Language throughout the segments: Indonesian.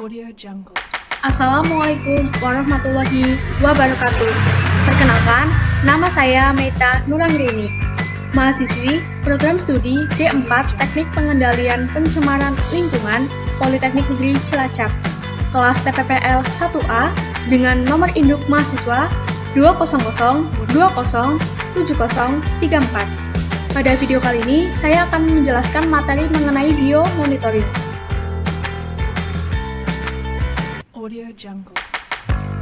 Audio Jungle. Assalamualaikum warahmatullahi wabarakatuh. Perkenalkan, nama saya Meta Nurangrini, mahasiswi program studi D4 Teknik Pengendalian Pencemaran Lingkungan Politeknik Negeri Cilacap, kelas TPPL 1A dengan nomor induk mahasiswa 200207034. Pada video kali ini, saya akan menjelaskan materi mengenai biomonitoring. Audio Jungle.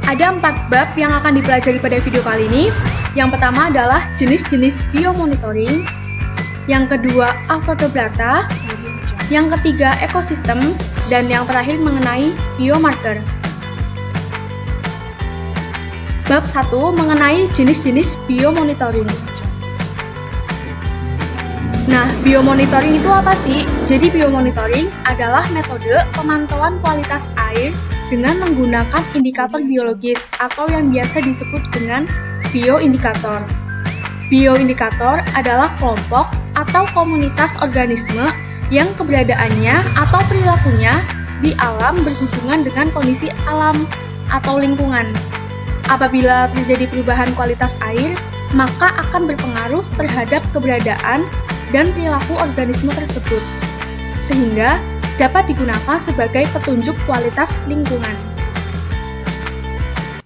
Ada 4 bab yang akan dipelajari pada video kali ini. Yang pertama adalah jenis-jenis biomonitoring. Yang kedua, vertebrata. Audio Jungle. Yang ketiga, ekosistem. Dan yang terakhir mengenai biomarker. Bab 1 mengenai jenis-jenis biomonitoring. Nah, biomonitoring itu apa sih? Jadi biomonitoring adalah metode pemantauan kualitas air dengan menggunakan indikator biologis atau yang biasa disebut dengan bioindikator. Bioindikator adalah kelompok atau komunitas organisme yang keberadaannya atau perilakunya di alam berhubungan dengan kondisi alam atau lingkungan. Apabila terjadi perubahan kualitas air, maka akan berpengaruh terhadap keberadaan dan perilaku organisme tersebut, sehingga dapat digunakan sebagai petunjuk kualitas lingkungan.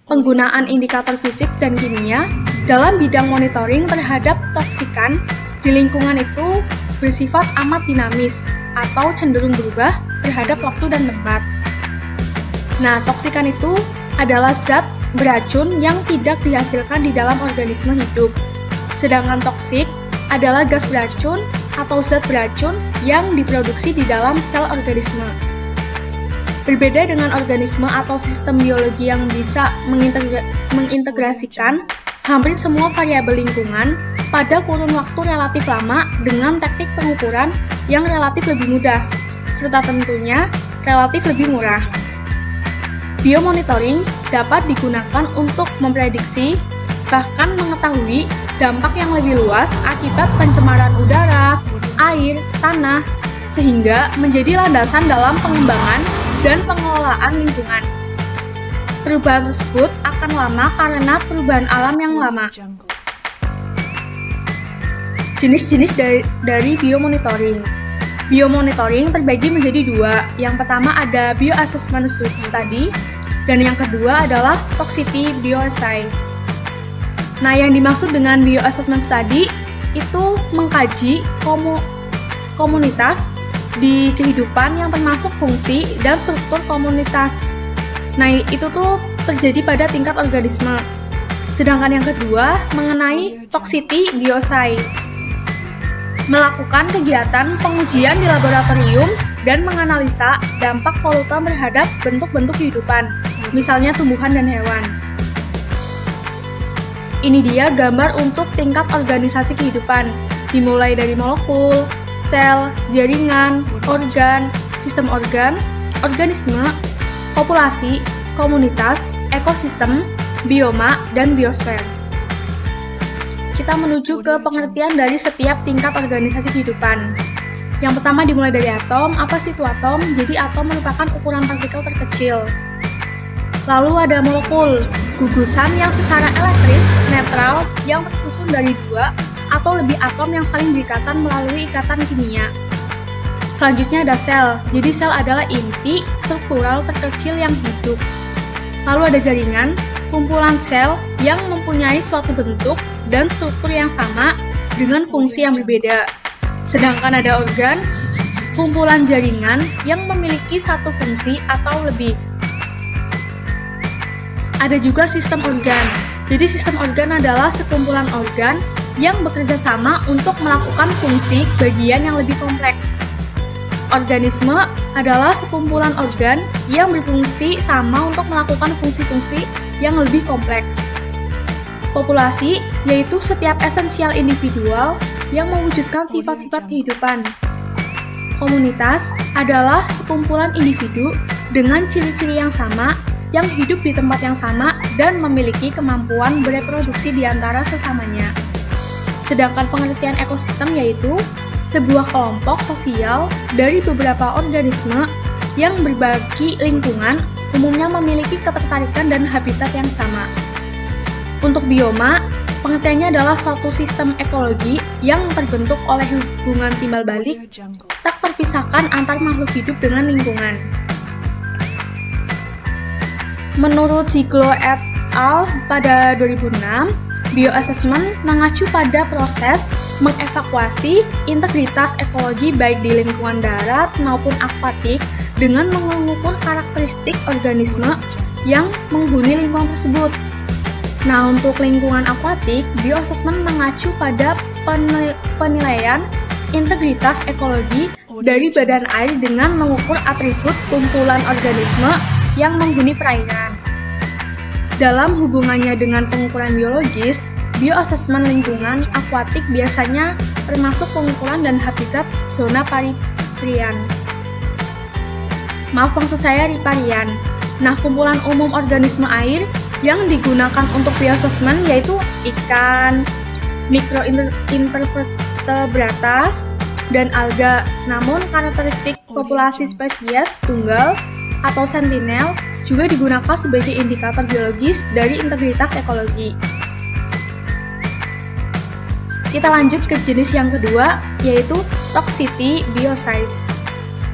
Penggunaan indikator fisik dan kimia dalam bidang monitoring terhadap toksikan di lingkungan itu bersifat amat dinamis atau cenderung berubah terhadap waktu dan tempat. Nah, toksikan itu adalah zat beracun yang tidak dihasilkan di dalam organisme hidup. Sedangkan toksik adalah gas beracun atau zat beracun yang diproduksi di dalam sel organisme. Berbeda dengan organisme atau sistem biologi yang bisa mengintegrasikan hampir semua variabel lingkungan pada kurun waktu relatif lama dengan teknik pengukuran yang relatif lebih mudah, serta tentunya relatif lebih murah. Biomonitoring dapat digunakan untuk memprediksi, bahkan mengetahui dampak yang lebih luas akibat pencemaran udara, air, tanah, sehingga menjadi landasan dalam pengembangan dan pengelolaan lingkungan. Perubahan tersebut akan lama karena perubahan alam yang lama. Jungle. Jenis-jenis dari biomonitoring. Biomonitoring terbagi menjadi 2. Yang pertama ada bioassessment study, dan yang kedua adalah toxicity bioassay. Nah, yang dimaksud dengan bioassessment study itu mengkaji komunitas di kehidupan yang termasuk fungsi dan struktur komunitas. Nah, itu tuh terjadi pada tingkat organisme. Sedangkan yang kedua mengenai toxicity bioassay, melakukan kegiatan pengujian di laboratorium dan menganalisa dampak polutan terhadap bentuk-bentuk kehidupan, misalnya tumbuhan dan hewan. Ini dia gambar untuk tingkat organisasi kehidupan, dimulai dari molekul, sel, jaringan, organ, sistem organ, organisme, populasi, komunitas, ekosistem, bioma, dan biosfer. Kita menuju ke pengertian dari setiap tingkat organisasi kehidupan. Yang pertama dimulai dari atom. Apa sih itu atom? Jadi atom merupakan ukuran partikel terkecil. Lalu ada molekul, gugusan yang secara elektris netral yang tersusun dari 2 atau lebih atom yang saling berikatan melalui ikatan kimia. Selanjutnya ada sel. Jadi sel adalah inti struktural terkecil yang hidup. Lalu ada jaringan, kumpulan sel yang mempunyai suatu bentuk dan struktur yang sama dengan fungsi yang berbeda. Sedangkan ada organ, kumpulan jaringan yang memiliki satu fungsi atau lebih. Ada juga sistem organ. Jadi sistem organ adalah sekumpulan organ yang bekerja sama untuk melakukan fungsi bagian yang lebih kompleks. Organisme adalah sekumpulan organ yang berfungsi sama untuk melakukan fungsi-fungsi yang lebih kompleks. Populasi yaitu setiap esensial individual yang mewujudkan sifat-sifat kehidupan. Komunitas adalah sekumpulan individu dengan ciri-ciri yang sama yang hidup di tempat yang sama dan memiliki kemampuan bereproduksi di antara sesamanya. Sedangkan pengertian ekosistem yaitu sebuah kelompok sosial dari beberapa organisme yang berbagi lingkungan umumnya memiliki ketertarikan dan habitat yang sama. Untuk bioma, pengertiannya adalah suatu sistem ekologi yang terbentuk oleh hubungan timbal balik Audio Jungle. tak terpisahkan antar makhluk hidup dengan lingkungan. Menurut Ziegler et al. Pada 2006, bioassessment mengacu pada proses mengevakuasi integritas ekologi baik di lingkungan darat maupun akuatik dengan mengukur karakteristik organisme yang menghuni lingkungan tersebut. Nah, untuk lingkungan akuatik, bioassessment mengacu pada penilaian integritas ekologi dari badan air dengan mengukur atribut kumpulan organisme yang menghuni perairan. Dalam hubungannya dengan pengukuran biologis, bioassessment lingkungan akuatik biasanya termasuk pengukuran dan habitat zona riparian. Maksud saya riparian. Nah, kumpulan umum organisme air yang digunakan untuk bioassessment yaitu ikan, mikroinvertebrata, dan alga. Namun, karakteristik populasi spesies tunggal atau sentinel juga digunakan sebagai indikator biologis dari integritas ekologi. Kita lanjut ke jenis yang kedua, yaitu toxicity bioscience.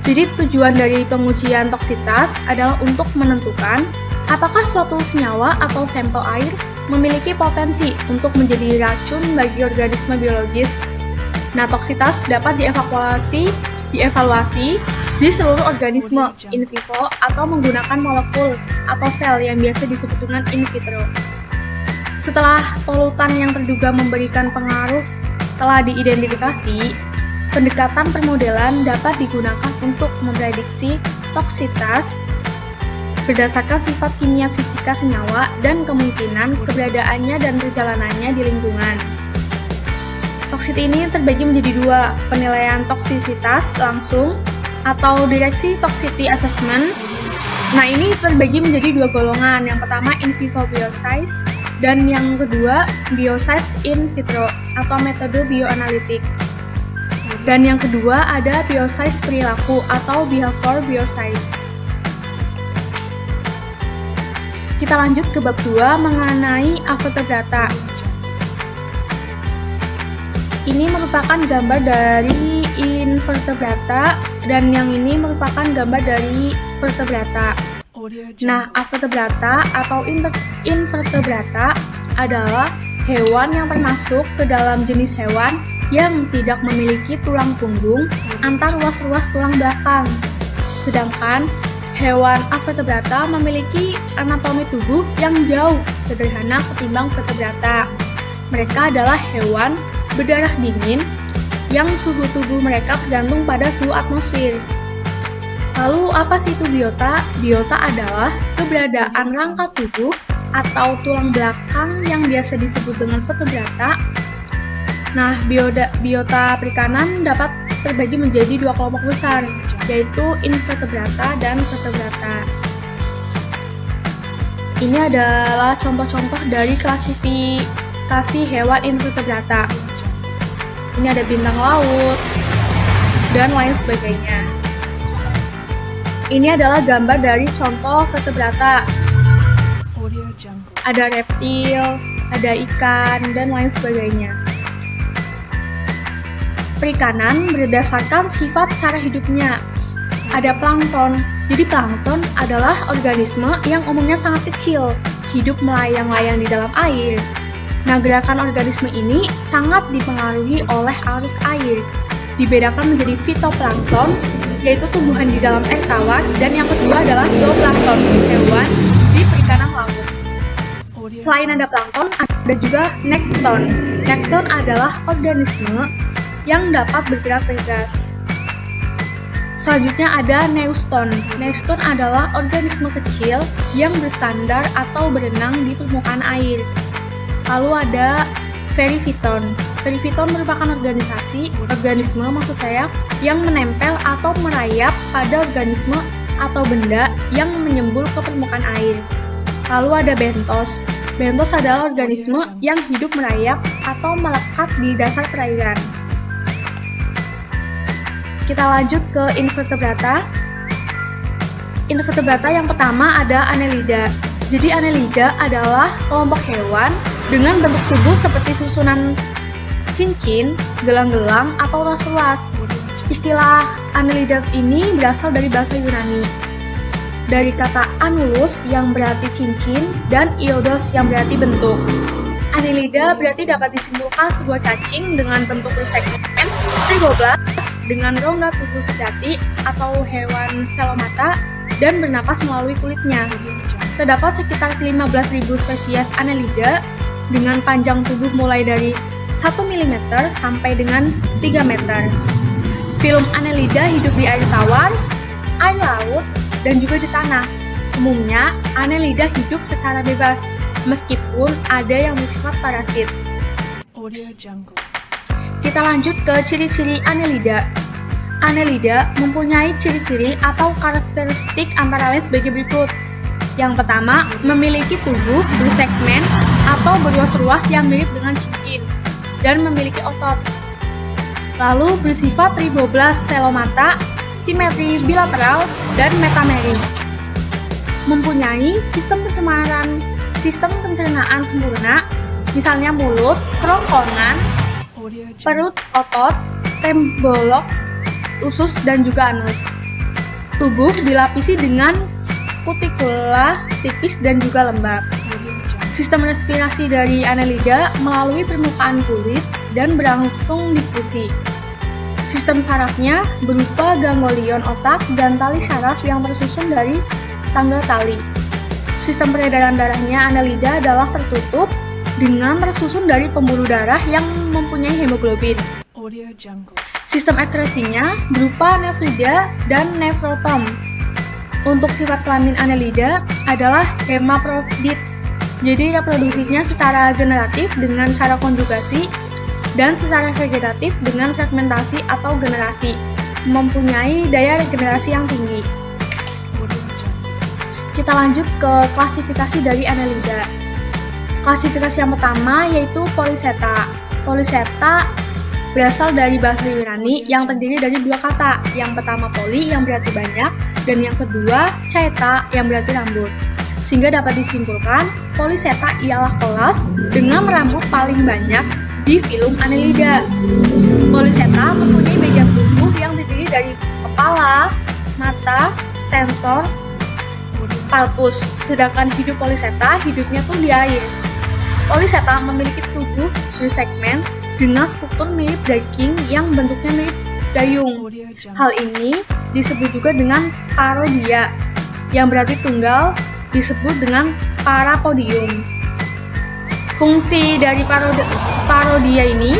Jadi tujuan dari pengujian toksitas adalah untuk menentukan apakah suatu senyawa atau sampel air memiliki potensi untuk menjadi racun bagi organisme biologis. Nah, toksitas dapat dievaluasi di seluruh organisme in vivo atau menggunakan molekul atau sel yang biasa disebut dengan in vitro. Setelah polutan yang terduga memberikan pengaruh telah diidentifikasi, pendekatan permodelan dapat digunakan untuk memprediksi toksitas berdasarkan sifat kimia fisika senyawa dan kemungkinan keberadaannya dan perjalanannya di lingkungan. Toksiti ini terbagi menjadi dua, penilaian toksisitas langsung atau direksi toxicity assessment. Nah, ini terbagi menjadi dua golongan. Yang pertama in vivo bioscience dan yang kedua bioscience in vitro atau metode bioanalitik. Dan yang kedua ada bioscience perilaku atau behavior bioscience. Kita lanjut ke bab 2 mengenai invertebrata. Ini merupakan gambar dari invertebrata dan yang ini merupakan gambar dari vertebrata. Audio Jungle. Nah, invertebrata atau invertebrata adalah hewan yang termasuk ke dalam jenis hewan yang tidak memiliki tulang punggung antar ruas-ruas tulang belakang. Sedangkan hewan invertebrata memiliki anatomi tubuh yang jauh sederhana ketimbang vertebrata. Mereka adalah hewan berdarah dingin yang suhu tubuh mereka tergantung pada suhu atmosfer. Lalu apa sih itu biota? Biota adalah keberadaan rangka tubuh atau tulang belakang yang biasa disebut dengan vertebrata. Nah, biota perikanan dapat terbagi menjadi dua kelompok besar, yaitu invertebrata dan vertebrata. Ini adalah contoh-contoh dari klasifikasi hewan invertebrata. Ini ada bintang laut, dan lain sebagainya. Ini adalah gambar dari contoh vertebrata. Audio Jungle. Ada reptil, ada ikan, dan lain sebagainya. Perikanan berdasarkan sifat cara hidupnya. Ada plankton. Jadi plankton adalah organisme yang umumnya sangat kecil, hidup melayang-layang di dalam air. Nah, gerakan organisme ini sangat dipengaruhi oleh arus air. Dibedakan menjadi fitoplankton, yaitu tumbuhan di dalam air tawar, dan yang kedua adalah zooplankton, hewan di perikanan laut. Selain ada plankton, ada juga nekton. Nekton adalah organisme yang dapat bergerak bebas. Selanjutnya ada neuston. Neuston adalah organisme kecil yang bersandar atau berenang di permukaan air. Lalu ada perifiton. Perifiton merupakan organisme maksud saya yang menempel atau merayap pada organisme atau benda yang menyembul ke permukaan air. Lalu ada bentos. Bentos adalah organisme yang hidup merayap atau melekat di dasar perairan. Kita lanjut ke invertebrata. invertebrata yang pertama ada Annelida. Jadi Annelida adalah kelompok hewan dengan bentuk tubuh seperti susunan cincin, gelang-gelang, atau ruas-ruas. Istilah Annelida ini berasal dari bahasa Yunani, dari kata annulus yang berarti cincin dan iodos yang berarti bentuk. Annelida berarti dapat disimpulkan sebuah cacing dengan bentuk segmen trigoblast dengan rongga tubuh sejati atau hewan selomata dan bernapas melalui kulitnya. Terdapat sekitar 15.000 spesies Annelida dengan panjang tubuh mulai dari 1 mm sampai dengan 3 meter. Filum Annelida hidup di air tawar, air laut, dan juga di tanah. Umumnya, Annelida hidup secara bebas, meskipun ada yang bersifat parasit. Audio Jungle. Kita lanjut ke ciri-ciri Annelida. Annelida mempunyai ciri-ciri atau karakteristik antara lain sebagai berikut. Yang pertama, memiliki tubuh bersegmen atau berruas-ruas yang mirip dengan cincin, dan memiliki otot. Lalu bersifat triboblast selomata, simetri bilateral, dan metameri. Mempunyai sistem pencernaan sempurna, misalnya mulut, kerongkongan, Audio Jungle. perut, otot, trembolux, usus, dan juga anus. Tubuh dilapisi dengan kutikula tipis dan juga lembab. Audio Jungle. Sistem respirasi dari Annelida melalui permukaan kulit dan berlangsung difusi. Sistem sarafnya berupa ganglion otak dan tali saraf yang tersusun dari tangga tali. Sistem peredaran darahnya Annelida adalah tertutup dengan tersusun dari pembuluh darah yang mempunyai hemoglobin. Audio Jungle. Sistem ekskresinya berupa nefrida dan nefrotom. Untuk sifat kelamin Annelida adalah hermaprodit. Jadi reproduksinya secara generatif dengan cara konjugasi dan secara vegetatif dengan fragmentasi atau generasi. Mempunyai daya regenerasi yang tinggi. Audio Jungle. Kita lanjut ke klasifikasi dari Annelida. Klasifikasi yang pertama yaitu Polychaeta. Polychaeta berasal dari bahasa Yunani yang terdiri dari dua kata. Yang pertama poly yang berarti banyak, dan yang kedua chaeta yang berarti rambut. Sehingga dapat disimpulkan, Polychaeta ialah kelas dengan rambut paling banyak di filum Annelida. Polychaeta mempunyai bagian tubuh yang terdiri dari kepala, mata, sensor, palpus. Sedangkan hidup Polychaeta hidupnya tuh di air. Polychaeta memiliki tubuh bersegmen dengan struktur mirip daging yang bentuknya mirip dayung. Audio Jungle. Hal ini disebut juga dengan parodia, yang berarti tunggal, disebut dengan parapodium. Fungsi dari parodia ini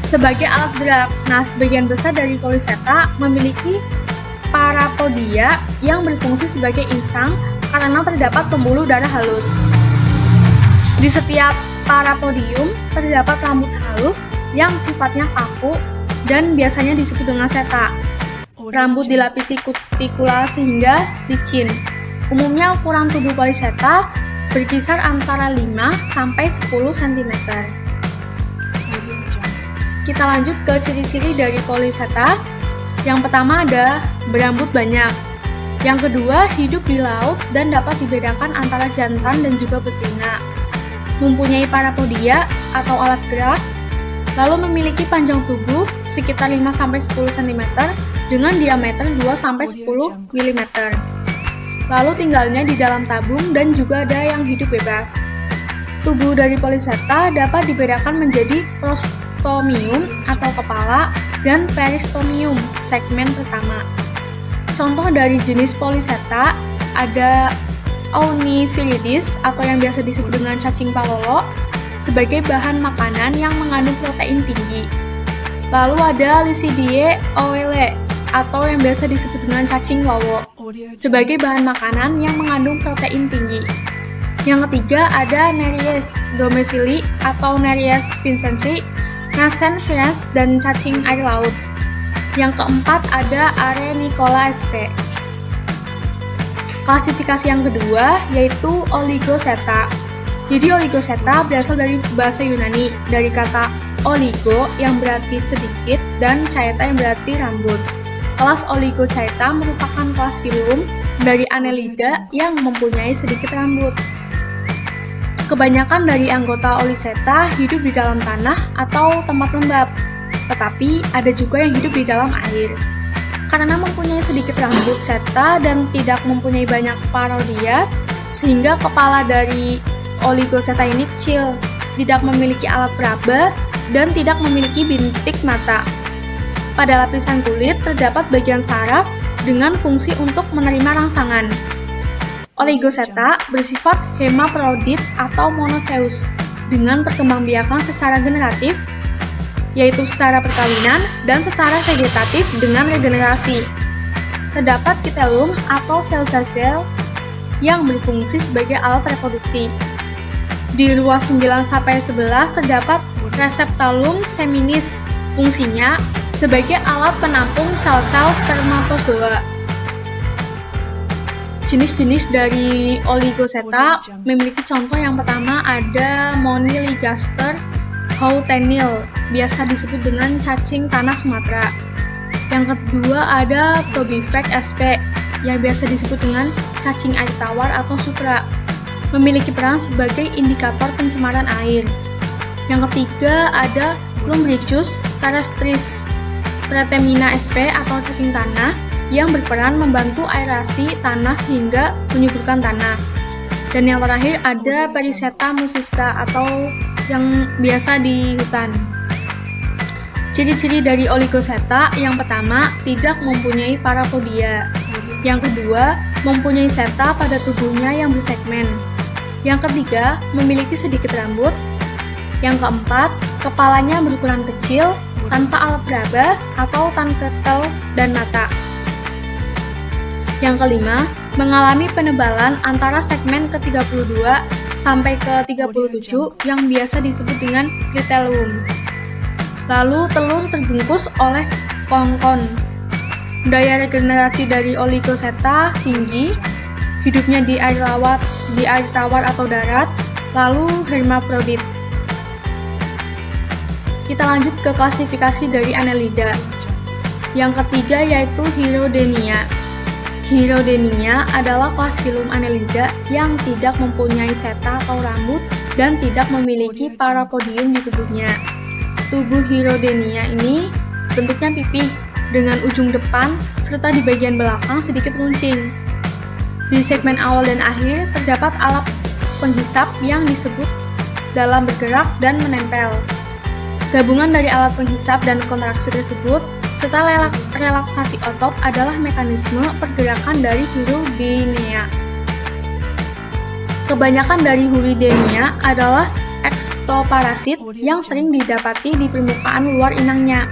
sebagai alat gerak. Nah, sebagian besar dari Polychaeta memiliki parapodia yang berfungsi sebagai insang karena terdapat pembuluh darah halus. Di setiap parapodium terdapat rambut halus yang sifatnya kaku dan biasanya disebut dengan seta. Rambut dilapisi kutikula sehingga licin. Umumnya ukuran tubuh Polychaeta berkisar antara 5 sampai 10 cm. Audio Jungle. Kita lanjut ke ciri-ciri dari Polychaeta. Yang pertama ada berambut banyak. Yang kedua, hidup di laut dan dapat dibedakan antara jantan dan juga betina. Mempunyai parapodia atau alat gerak, lalu memiliki panjang tubuh sekitar 5-10 cm dengan diameter 2-10 mm. Lalu tinggalnya di dalam tabung dan juga ada yang hidup bebas. Tubuh dari Polychaeta dapat dibedakan menjadi prostomium atau kepala dan peristomium segmen pertama. Contoh dari jenis Polychaeta ada Oeniphyllidis atau yang biasa disebut dengan cacing palolo sebagai bahan makanan yang mengandung protein tinggi. Lalu ada Lycidae oele atau yang biasa disebut dengan cacing wawo Audio Jungle. sebagai bahan makanan yang mengandung protein tinggi. Yang ketiga ada Nereis domicili atau Nereis vincenzi, Nasen hias, dan cacing air laut. Yang keempat ada Arenicola sp. Klasifikasi yang kedua yaitu Oligochaeta. Jadi Oligochaeta berasal dari bahasa Yunani, dari kata oligo yang berarti sedikit dan chaeta yang berarti rambut. Kelas Oligochaeta merupakan kelas filum dari Annelida yang mempunyai sedikit rambut. Kebanyakan dari anggota Oliceta hidup di dalam tanah atau tempat lembab, tetapi ada juga yang hidup di dalam air. Karena mempunyai sedikit rambut seta dan tidak mempunyai banyak parodia, sehingga kepala dari Oligoseta ini kecil, tidak memiliki alat peraba, dan tidak memiliki bintik mata. Pada lapisan kulit terdapat bagian saraf dengan fungsi untuk menerima rangsangan. Oligoseta bersifat hemaprodit atau monoseus dengan perkembangbiakan secara generatif, yaitu secara perkawinan dan secara vegetatif dengan regenerasi. Terdapat kitelum atau sel-sel yang berfungsi sebagai alat reproduksi. Di ruas 9-11 terdapat reseptalum seminis, fungsinya sebagai alat penampung sel-sel spermatozoa. Jenis-jenis dari Oligoseta memiliki contoh yang pertama ada Moniligaster houtenil, biasa disebut dengan cacing tanah Sumatera. Yang kedua ada Tobifex sp, yang biasa disebut dengan cacing air tawar atau sutra, memiliki peran sebagai indikator pencemaran air. Yang ketiga ada Lumbricus terrestris, Pratemina sp atau cacing tanah yang berperan membantu aerasi tanah sehingga menyuburkan tanah. Dan yang terakhir ada Periceta musisca atau yang biasa di hutan. Ciri-ciri dari Oligoseta yang pertama tidak mempunyai parapodia. Yang kedua mempunyai seta pada tubuhnya yang bersegmen. Yang ketiga memiliki sedikit rambut. Yang keempat, kepalanya berukuran kecil, tanpa alat peraba atau tanketel dan mata. Yang kelima, mengalami penebalan antara segmen ke-32 sampai ke-37 yang biasa disebut dengan clitellum. Lalu telur terbungkus oleh kongkon. Daya regenerasi dari Oligoseta tinggi, hidupnya di air tawar atau darat, lalu hermaprodit. Kita lanjut ke klasifikasi dari Annelida. Yang ketiga yaitu Chirodenia. Chirodenia adalah kelas filum Annelida yang tidak mempunyai seta atau rambut dan tidak memiliki parapodium di tubuhnya. Tubuh Chirodenia ini bentuknya pipih dengan ujung depan serta di bagian belakang sedikit runcing. Di segmen awal dan akhir terdapat alat penghisap yang disebut dalam bergerak dan menempel. Gabungan dari alat penghisap dan kontraksi tersebut serta relaksasi otot adalah mekanisme pergerakan dari Chirodenia. Kebanyakan dari Chirodenia adalah ekstoparasit yang sering didapati di permukaan luar inangnya.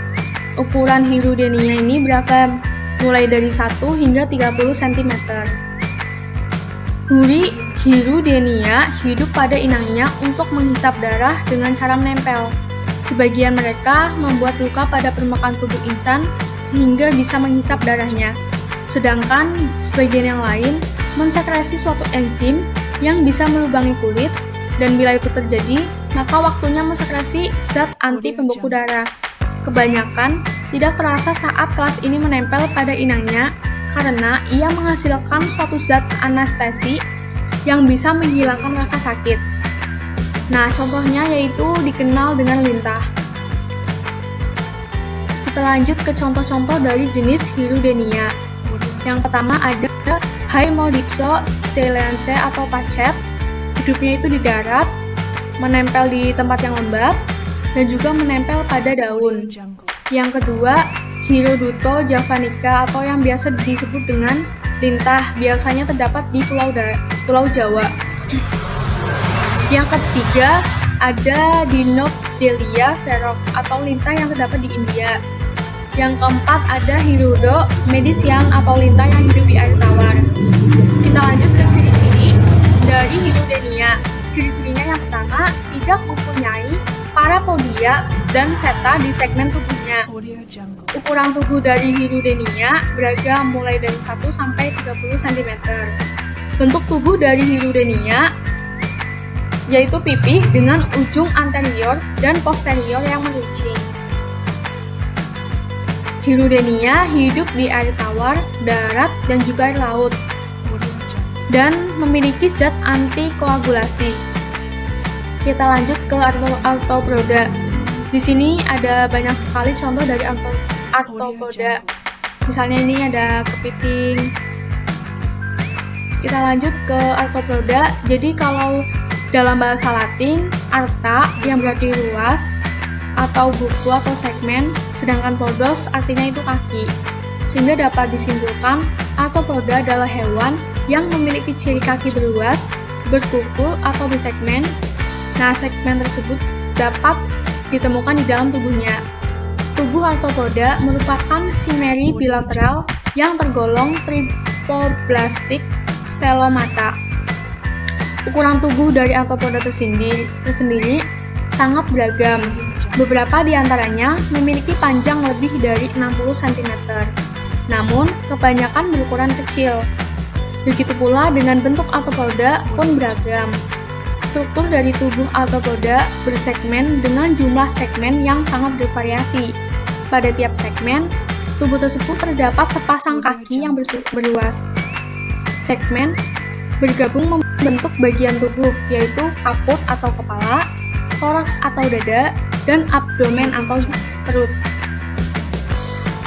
Ukuran Chirodenia ini beragam, mulai dari 1 hingga 30 cm. Chirodenia hidup pada inangnya untuk menghisap darah dengan cara menempel. Sebagian mereka membuat luka pada permukaan tubuh insan sehingga bisa menghisap darahnya. Sedangkan sebagian yang lain mensekresi suatu enzim yang bisa melubangi kulit, dan bila itu terjadi, maka waktunya mensekresi zat anti pembeku darah. Kebanyakan tidak terasa saat kelas ini menempel pada inangnya karena ia menghasilkan suatu zat anestesi yang bisa menghilangkan rasa sakit. Nah, contohnya yaitu dikenal dengan lintah. Kita lanjut ke contoh-contoh dari jenis Chirodenia. Yang pertama ada Haemodipso ceylonense atau pacet. Hidupnya itu di darat, menempel di tempat yang lembab, dan juga menempel pada daun. Yang kedua, Hieroduto javanica atau yang biasa disebut dengan lintah, biasanya terdapat di Pulau Jawa. Yang ketiga, ada Dinopdelia ferox atau lintah yang terdapat di India. Yang keempat, ada Hirudo medician atau lintah yang hidup di air tawar. Kita lanjut ke ciri-ciri dari Chirodenia. Ciri-cirinya yang pertama, tidak mempunyai parapodia dan seta di segmen tubuhnya. Ukuran tubuh dari Chirodenia beragam mulai dari 1 sampai 30 cm. Bentuk tubuh dari Chirodenia yaitu pipih dengan ujung anterior dan posterior yang meruncing. Chirodenia hidup di air tawar, darat, dan juga air laut. dan memiliki zat antikoagulasi. Kita lanjut ke arthropoda. Di sini ada banyak sekali contoh dari arthropoda. Misalnya ini ada kepiting. Kita lanjut ke arthropoda. Jadi kalau dalam bahasa Latin, artha yang berarti luas atau buku atau segmen, sedangkan podos artinya itu kaki. Sehingga dapat disimpulkan arthropoda adalah hewan yang memiliki ciri kaki berluas, berkuku atau bersegmen. Nah, segmen tersebut dapat ditemukan di dalam tubuhnya. Tubuh arthropoda merupakan simeri bilateral yang tergolong tripoblastik selomata. Ukuran tubuh dari arthropoda tersendiri sangat beragam. Beberapa di antaranya memiliki panjang lebih dari 60 cm. Namun, kebanyakan berukuran kecil. Begitu pula dengan bentuk arthropoda pun beragam. Struktur dari tubuh arthropoda bersegmen dengan jumlah segmen yang sangat bervariasi. Pada tiap segmen, tubuh tersebut terdapat sepasang kaki yang berluas. Segmen bergabung membentuk bagian tubuh, yaitu kaput atau kepala, toraks atau dada, dan abdomen atau perut.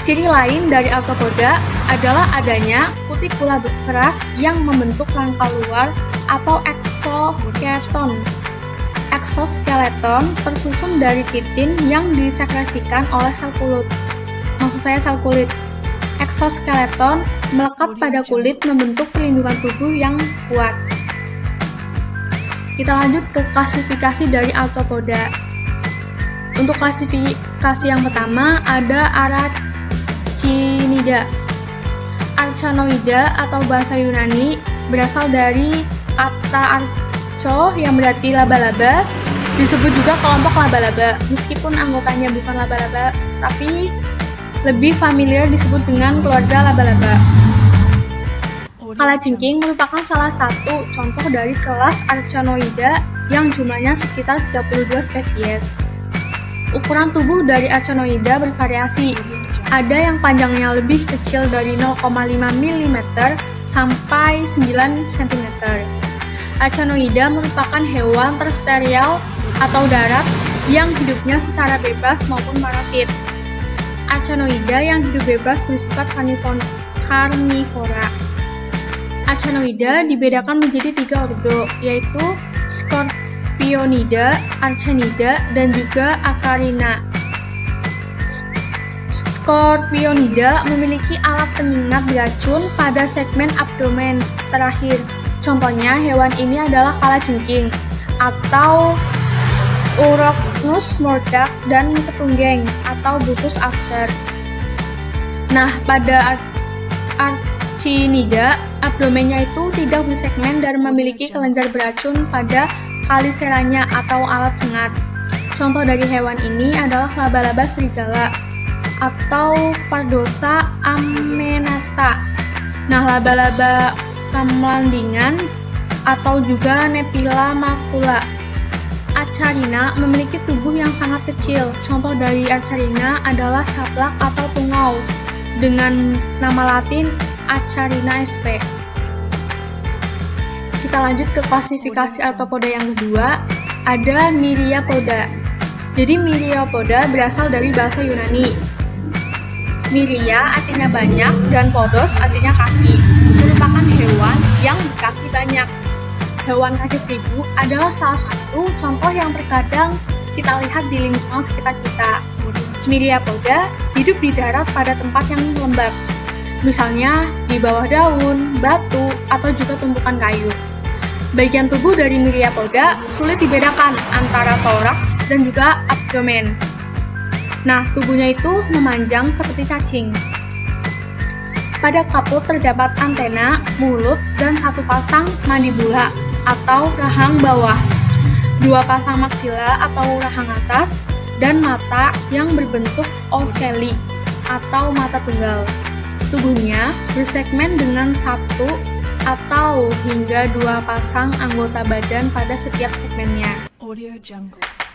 Ciri lain dari arthropoda adalah adanya kutikula keras yang membentuk rangka luar atau exoskeleton. Exoskeleton tersusun dari kitin yang disekresikan oleh sel kulit. Sel kulit. Exoskeleton melekat pada kulit membentuk perlindungan tubuh yang kuat. Kita lanjut ke klasifikasi dari arthropoda. Untuk klasifikasi yang pertama ada Arachnida. Arachnoida atau bahasa Yunani berasal dari kata archo yang berarti laba-laba. Disebut juga kelompok laba-laba, meskipun anggotanya bukan laba-laba, tapi lebih familiar disebut dengan keluarga laba-laba. Kalajengking merupakan salah satu contoh dari kelas Arachnoida yang jumlahnya sekitar 32 spesies. Ukuran tubuh dari Arachnoida bervariasi. Ada yang panjangnya lebih kecil dari 0,5 mm sampai 9 cm. Arachnoida merupakan hewan terestrial atau darat yang hidupnya secara bebas maupun parasit. Arachnoida yang hidup bebas bersifat karnivora. Arachnoida dibedakan menjadi 3 ordo, yaitu Scorpionida, Arachnida, dan juga Acarina. Scorpionida memiliki alat penyengat beracun pada segmen abdomen terakhir. Contohnya hewan ini adalah kalajengking atau Uropus mordak dan ketunggeng atau Bucus after. Nah, pada Arachnida, abdomennya itu tidak bersegmen dan memiliki kelenjar beracun pada kaliseranya atau alat sengat. Contoh dari hewan ini adalah laba-laba serigala atau Pardosa amenata. Nah, laba-laba kamlandingan atau juga Nepila macula. Acarina memiliki tubuh yang sangat kecil. Contoh dari Acarina adalah caplak atau tungau dengan nama latin Acarina sp. Kita lanjut ke klasifikasi arthropoda yang kedua, ada Myriapoda. Jadi Myriapoda berasal dari bahasa Yunani. Myria artinya banyak dan podos artinya kaki. Merupakan hewan yang berkaki banyak. Hewan kaki seribu adalah salah satu contoh yang terkadang kita lihat di lingkungan sekitar kita. Myriapoda hidup di darat pada tempat yang lembab, misalnya di bawah daun, batu, atau juga tumpukan kayu. Bagian tubuh dari Myriapoda sulit dibedakan antara toraks dan juga abdomen. Nah, tubuhnya itu memanjang seperti cacing. Pada kaput terdapat antena, mulut, dan satu pasang mandibula atau rahang bawah, 2 pasang maksila atau rahang atas, dan mata yang berbentuk ocelli atau mata tunggal. Tubuhnya bersegmen dengan 1 atau hingga 2 pasang anggota badan pada setiap segmennya.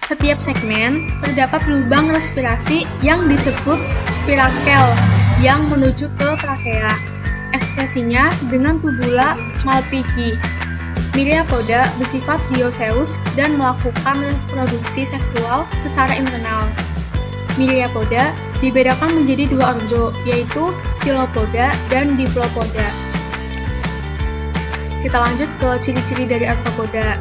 Setiap segmen terdapat lubang respirasi yang disebut spirakel yang menuju ke trakea. Ekspresinya dengan tubula Malpighi. Myriapoda bersifat dioecious dan melakukan reproduksi seksual secara internal. Myriapoda dibedakan menjadi dua ordo, yaitu Chilopoda dan Diplopoda. Kita lanjut ke ciri-ciri dari arthropoda.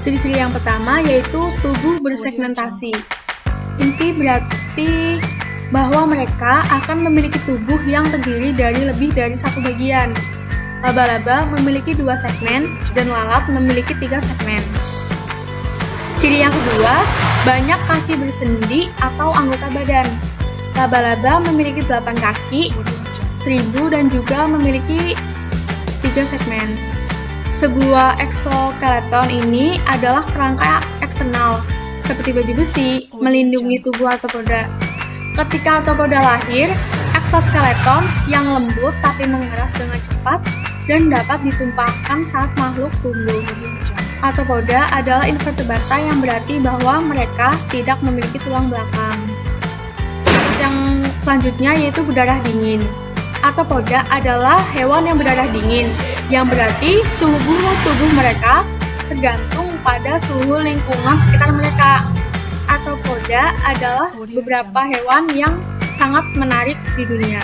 Ciri-ciri yang pertama yaitu tubuh bersegmentasi. Inti berarti bahwa mereka akan memiliki tubuh yang terdiri dari lebih dari satu bagian. Laba-laba memiliki 2 segmen dan lalat memiliki 3 segmen. Ciri yang kedua, banyak kaki bersendi atau anggota badan. Laba-laba memiliki 8 kaki, 1000 dan juga memiliki 3 segmen. Sebuah eksoskeleton ini adalah kerangka eksternal, seperti baju besi, melindungi tubuh arthropoda. Ketika arthropoda lahir, eksoskeleton yang lembut tapi mengeras dengan cepat dan dapat ditumpahkan saat makhluk tumbuh. Arthropoda adalah invertebrata yang berarti bahwa mereka tidak memiliki tulang belakang. Yang selanjutnya yaitu berdarah dingin. Arthropoda adalah hewan yang berdarah dingin, yang berarti suhu tubuh mereka tergantung pada suhu lingkungan sekitar mereka. Arthropoda adalah beberapa hewan yang sangat menarik di dunia.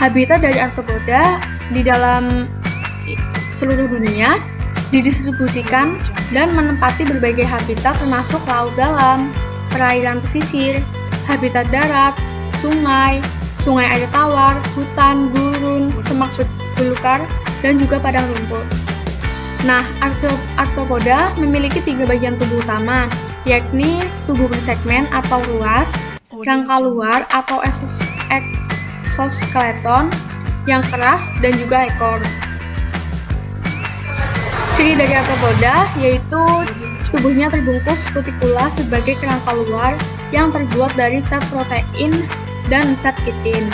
Habitat dari arthropoda di dalam seluruh dunia didistribusikan dan menempati berbagai habitat termasuk laut dalam, perairan pesisir, habitat darat, sungai air tawar, hutan, gurun, semak belukar, dan juga padang rumput. Nah, arthropoda memiliki 3 bagian tubuh utama, yakni tubuh bersegmen atau ruas, rangka luar atau exoskeleton yang keras, dan juga ekor. Ciri dari arthropoda yaitu tubuhnya terbungkus kutikula sebagai kerangka luar yang terbuat dari zat protein dan zat kitin.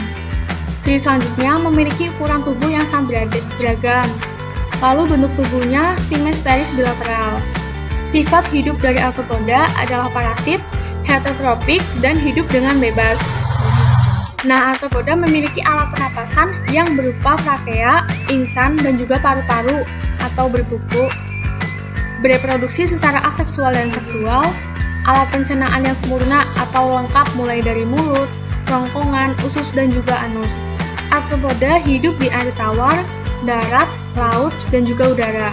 Ciri selanjutnya memiliki ukuran tubuh yang sangat beragam. Lalu bentuk tubuhnya simetris bilateral. Sifat hidup dari arthropoda adalah parasit, heterotropik, dan hidup dengan bebas. Nah, arthropoda memiliki alat pernapasan yang berupa trakea, insan, dan juga paru-paru atau berkuku. Bereproduksi secara aseksual dan seksual, alat pencernaan yang sempurna atau lengkap mulai dari mulut, kerongkongan, usus, dan juga anus. Arthropoda hidup di air tawar, darat, laut, dan juga udara.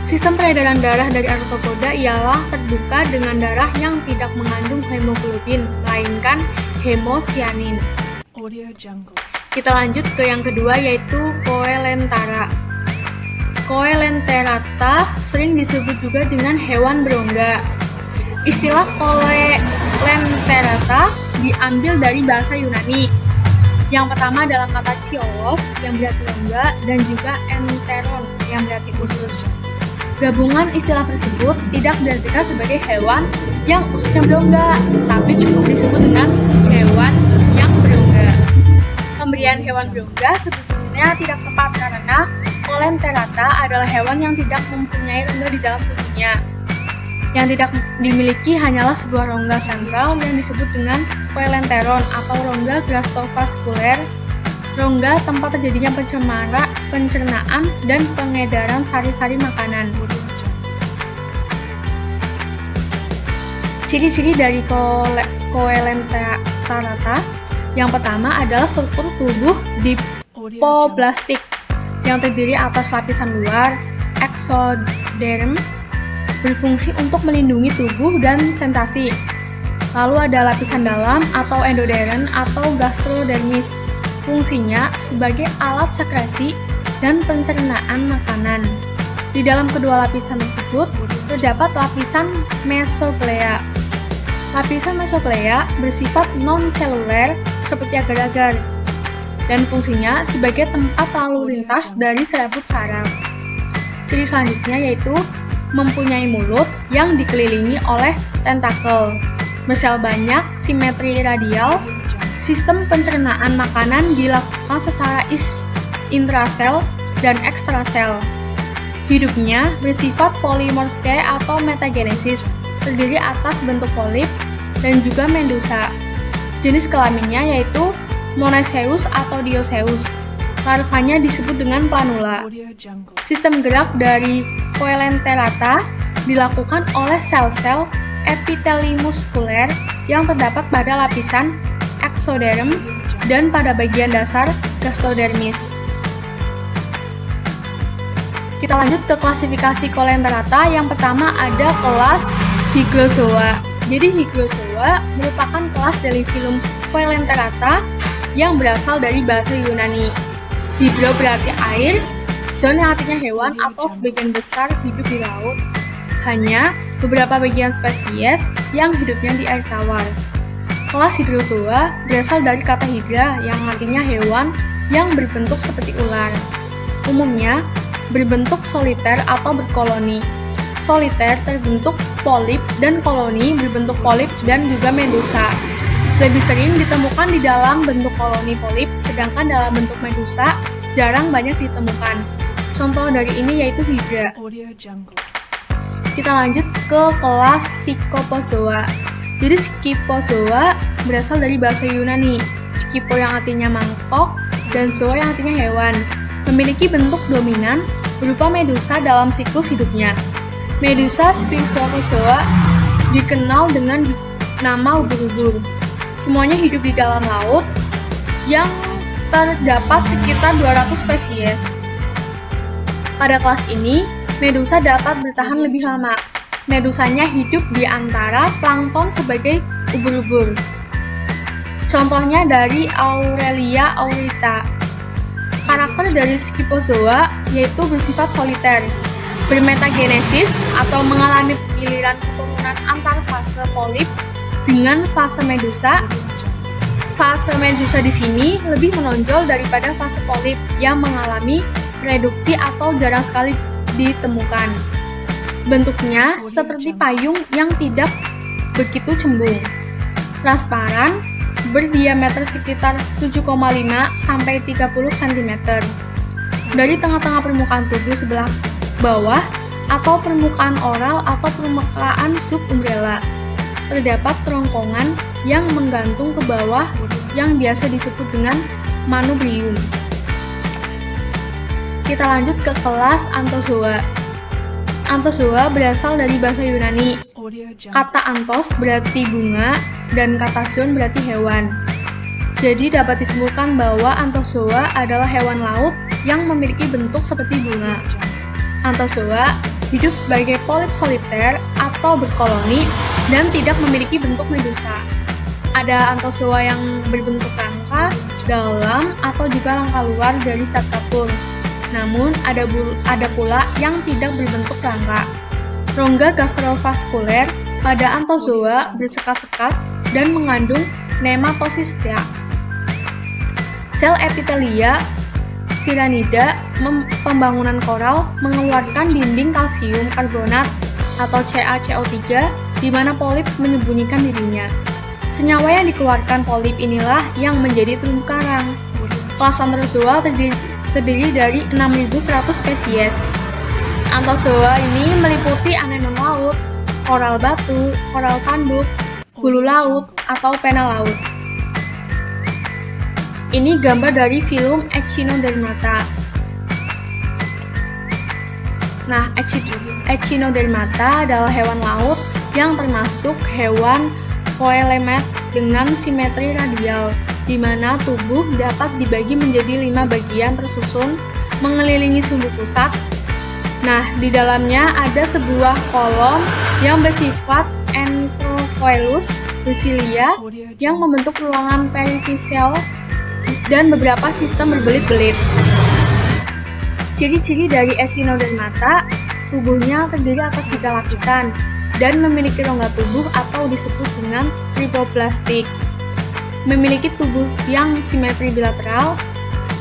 Sistem peredaran darah dari arthropoda ialah terbuka dengan darah yang tidak mengandung hemoglobin, melainkan hemosianin. Kita lanjut ke yang kedua yaitu Coelentera. Coelenterata sering disebut juga dengan hewan berongga. Istilah Coelenterata diambil dari bahasa Yunani. Yang pertama adalah kata chiolos yang berarti rongga dan juga enteron yang berarti usus. Gabungan istilah tersebut tidak diartikan sebagai hewan yang ususnya berongga, tapi cukup disebut dengan hewan yang berongga. Pemberian hewan berongga sebetulnya tidak tepat karena Coelenterata adalah hewan yang tidak mempunyai rongga di dalam tubuhnya. Yang tidak dimiliki hanyalah sebuah rongga sentral yang disebut dengan coelenteron atau rongga gastrovaskuler, rongga tempat terjadinya pencernaan dan pengedaran sari-sari makanan. Ciri-ciri dari Coelenterata yang pertama adalah struktur tubuh dipoblastik yang terdiri atas lapisan luar, eksoderm, berfungsi untuk melindungi tubuh dan sensasi. Lalu ada lapisan dalam atau endoderm atau gastrodermis, fungsinya sebagai alat sekresi dan pencernaan makanan. Di dalam kedua lapisan tersebut terdapat lapisan mesoglea. Lapisan mesoglea bersifat non-seluler seperti agar-agar dan fungsinya sebagai tempat lalu lintas dari serabut saraf. Ciri selanjutnya yaitu mempunyai mulut yang dikelilingi oleh tentakel, bersel banyak, simetri radial. Sistem pencernaan makanan dilakukan secara intrasel dan ekstrasel. Hidupnya bersifat polimorse atau metagenesis, terdiri atas bentuk polip dan juga medusa. Jenis kelaminnya yaitu Monoeceous atau Dioeceous. Larvanya disebut dengan planula. Audio Jungle. Sistem gerak dari Coelenterata dilakukan oleh sel-sel epiteli muskuler yang terdapat pada lapisan eksoderm dan pada bagian dasar gastodermis. Kita lanjut ke klasifikasi Coelenterata. Yang pertama ada kelas Hygrozoa. Jadi Hygrozoa merupakan kelas dari filum Coelenterata yang berasal dari bahasa Yunani. Hydro berarti air, zoon yang artinya hewan atau sebagian besar hidup di laut. Hanya beberapa bagian spesies yang hidupnya di air tawar. Kelas Hydrozoa berasal dari kata hydra yang artinya hewan yang berbentuk seperti ular. Umumnya berbentuk soliter atau berkoloni. Soliter terbentuk polip dan koloni berbentuk polip dan juga medusa. Lebih sering ditemukan di dalam bentuk koloni polip, sedangkan dalam bentuk medusa jarang banyak ditemukan. Contoh dari ini yaitu hydra. Audio Jungle. Kita lanjut ke kelas Scyphozoa. Jadi Scyphozoa berasal dari bahasa Yunani. Scypho yang artinya mangkok dan zoa yang artinya hewan. Memiliki bentuk dominan berupa medusa dalam siklus hidupnya. Medusa Scyphozoa dikenal dengan nama ubur-ubur. Semuanya hidup di dalam laut yang terdapat sekitar 200 spesies. Pada kelas ini, medusa dapat bertahan lebih lama. Medusanya hidup di antara plankton sebagai ubur-ubur. Contohnya dari Aurelia aurita. Karakter dari Scyphozoa yaitu bersifat soliter, bermetagenesis atau mengalami giliran keturunan antar fase polip dengan fase medusa. Fase medusa di sini lebih menonjol daripada fase polip yang mengalami reduksi atau jarang sekali ditemukan. Bentuknya seperti payung yang tidak begitu cembung, transparan, berdiameter sekitar 7,5 sampai 30 cm. Dari tengah-tengah permukaan tubuh sebelah bawah atau permukaan oral atau permukaan subumbrella terdapat kerongkongan yang menggantung ke bawah yang biasa disebut dengan manubrium. Kita lanjut ke kelas Anthozoa. Anthozoa berasal dari bahasa Yunani. Audio Jungle. Kata anthos berarti bunga dan kata zoon berarti hewan. Jadi dapat disimpulkan bahwa Anthozoa adalah hewan laut yang memiliki bentuk seperti bunga. Anthozoa hidup sebagai polip soliter atau berkoloni dan tidak memiliki bentuk medusa. Ada Anthozoa yang berbentuk rangka dalam atau juga rangka luar dari zat kapur. Namun ada pula yang tidak berbentuk rangka. Rongga gastrovaskuler pada Anthozoa bersekat-sekat dan mengandung nematosistia. Sel epitelia Cyanida pembangunan koral mengeluarkan dinding kalsium karbonat atau CaCO3 di mana polip menyembunyikan dirinya. Senyawa yang dikeluarkan polip inilah yang menjadi terumbu karang. Kelas Anthozoa terdiri dari 6.100 spesies. Anthozoa ini meliputi anemon laut, koral batu, koral tanduk, bulu laut, atau pena laut. Ini gambar dari filum Echinodermata. Nah, Echinodermata adalah hewan laut yang termasuk hewan coelemate dengan simetri radial, di mana tubuh dapat dibagi menjadi 5 bagian tersusun mengelilingi sumbu pusat. Nah, di dalamnya ada sebuah kolom yang bersifat enterocoelus basilia yang membentuk ruangan perifisial dan beberapa sistem berbelit-belit. Ciri-ciri dari Echinodermata, tubuhnya terdiri atas 3 lapisan dan memiliki rongga tubuh atau disebut dengan tripoplastik. Memiliki tubuh yang simetri bilateral,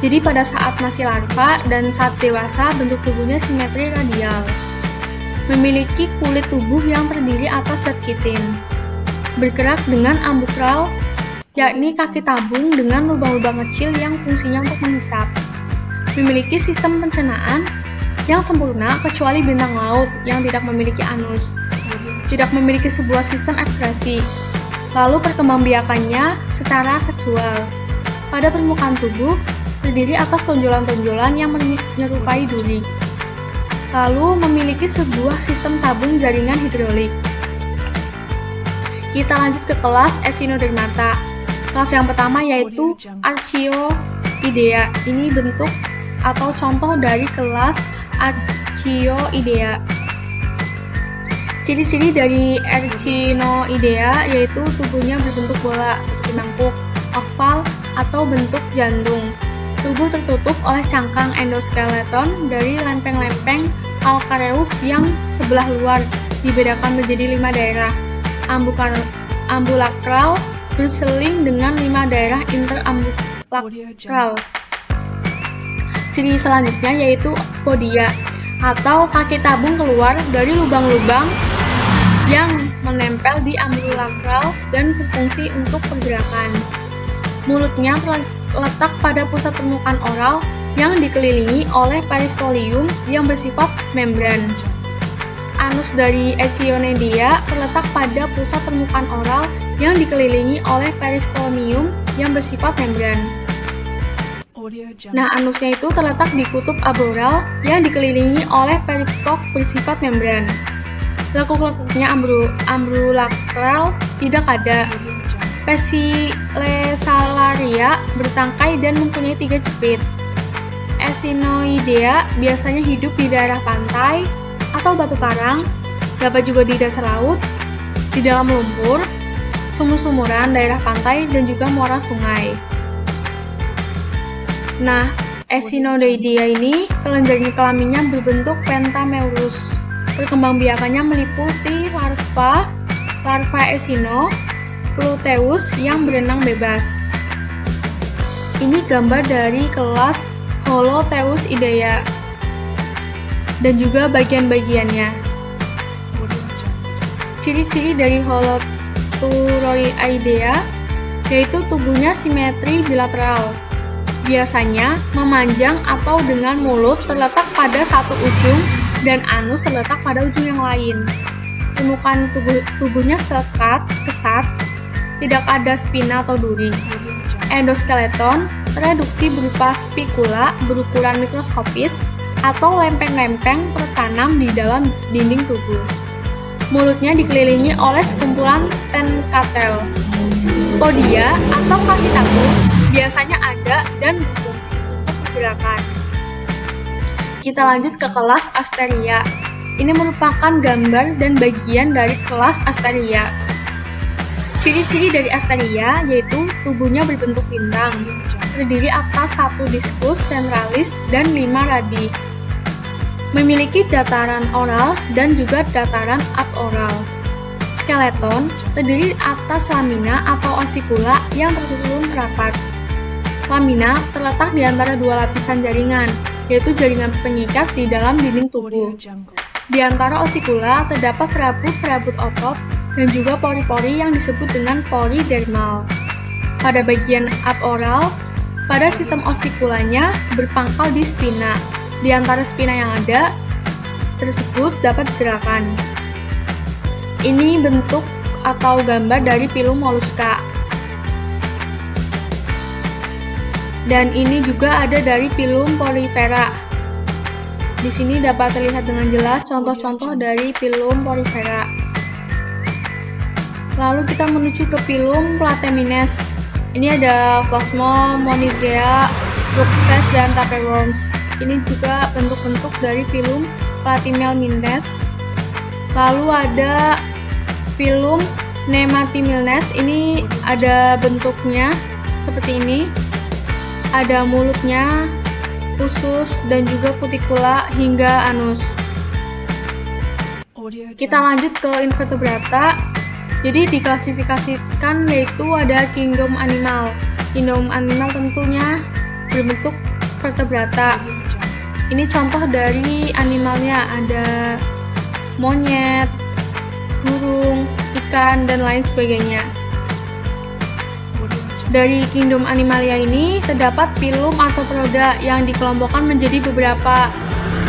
jadi pada saat masih larva dan saat dewasa bentuk tubuhnya simetri radial. Memiliki kulit tubuh yang terdiri atas zat kitin. Bergerak dengan ambutral, yakni kaki tabung dengan lubang-lubang kecil yang fungsinya untuk menghisap. Memiliki sistem pencernaan yang sempurna kecuali bintang laut yang tidak memiliki anus. Tidak memiliki sebuah sistem ekskresi. Lalu perkembangbiakannya secara seksual. Pada permukaan tubuh terdiri atas tonjolan-tonjolan yang menyerupai duri. Lalu memiliki sebuah sistem tabung jaringan hidrolik. Kita lanjut ke kelas Echinodermata. Kelas yang pertama yaitu Archaeoidea. Ini bentuk atau contoh dari kelas Archaeoidea. Ciri-ciri dari Echinoidea yaitu tubuhnya berbentuk bola seperti mangkuk, oval, atau bentuk jantung. Tubuh tertutup oleh cangkang endoskeleton dari lempeng-lempeng calcareous yang sebelah luar dibedakan menjadi 5 daerah. Ambulakral berseling dengan 5 daerah interambulakral. Ciri selanjutnya yaitu podia atau kaki tabung keluar dari lubang-lubang yang menempel di ambulakral dan berfungsi untuk pergerakan. Mulutnya terletak pada pusat permukaan oral yang dikelilingi oleh peristolium yang bersifat membran. Anus dari Echinoidea terletak pada pusat permukaan oral yang dikelilingi oleh peristonium yang bersifat membran. Nah, anusnya itu terletak di kutub aboral yang dikelilingi oleh peripok bersifat membran. Lekuk-lekuknya ambulakral tidak ada. Pesilesalaria bertangkai dan mempunyai 3 jepit. Echinoidea biasanya hidup di daerah pantai atau batu karang, dapat juga di dasar laut, di dalam lumpur, sumur-sumuran, daerah pantai, dan juga muara sungai. Nah, Echinoidea ini kelenjar kelaminnya berbentuk pentamerus. Perkembangbiakannya meliputi larva Echino, Pluteus yang berenang bebas. Ini gambar dari kelas Holotheusidea dan juga bagian-bagiannya. Ciri-ciri dari Holotheuroidea yaitu tubuhnya simetri bilateral. Biasanya memanjang atau dengan mulut terletak pada satu ujung dan anus terletak pada ujung yang lain. Permukaan tubuhnya kesat, tidak ada spina atau duri. Endoskeleton reduksi berupa spikula berukuran mikroskopis atau lempeng-lempeng tertanam di dalam dinding tubuh. Mulutnya dikelilingi oleh sekumpulan tentakel. Podia atau kaki tabung biasanya ada dan berfungsi untuk pergerakan. Kita lanjut ke kelas Asteria. Ini merupakan gambar dan bagian dari kelas Asteria. Ciri-ciri dari Asteria yaitu tubuhnya berbentuk bintang, terdiri atas 1 diskus sentralis dan 5 radi. Memiliki dataran oral dan juga dataran aboral. Skeleton terdiri atas lamina atau osikula yang tersusun rapat. Lamina terletak di antara 2 lapisan jaringan, yaitu jaringan pengikat di dalam dinding tubuh. Di antara osikula terdapat serabut-serabut otot dan juga pori-pori yang disebut dengan pori dermal. Pada bagian aboral, pada sistem osikulanya berpangkal di spina. Di antara spina yang ada tersebut dapat gerakan. Ini bentuk atau gambar dari pilum moluska. Dan ini juga ada dari pilum porifera. Di sini dapat terlihat dengan jelas contoh-contoh dari pilum porifera. Lalu kita menuju ke pilum Platyemines. Ini ada Plasmomonidae, Bruxelles, dan tapeworms. Ini juga bentuk-bentuk dari pilum Platyemines. Lalu ada pilum Nematimines. Ini ada bentuknya seperti ini. Ada mulutnya, usus, dan juga kutikula hingga anus. Kita lanjut ke invertebrata. Jadi diklasifikasikan yaitu ada kingdom animal. Kingdom animal tentunya berbentuk vertebrata. Ini contoh dari animalnya, ada monyet, burung, ikan, dan lain sebagainya. Dari kingdom animalia ini terdapat filum arthropoda yang dikelompokkan menjadi beberapa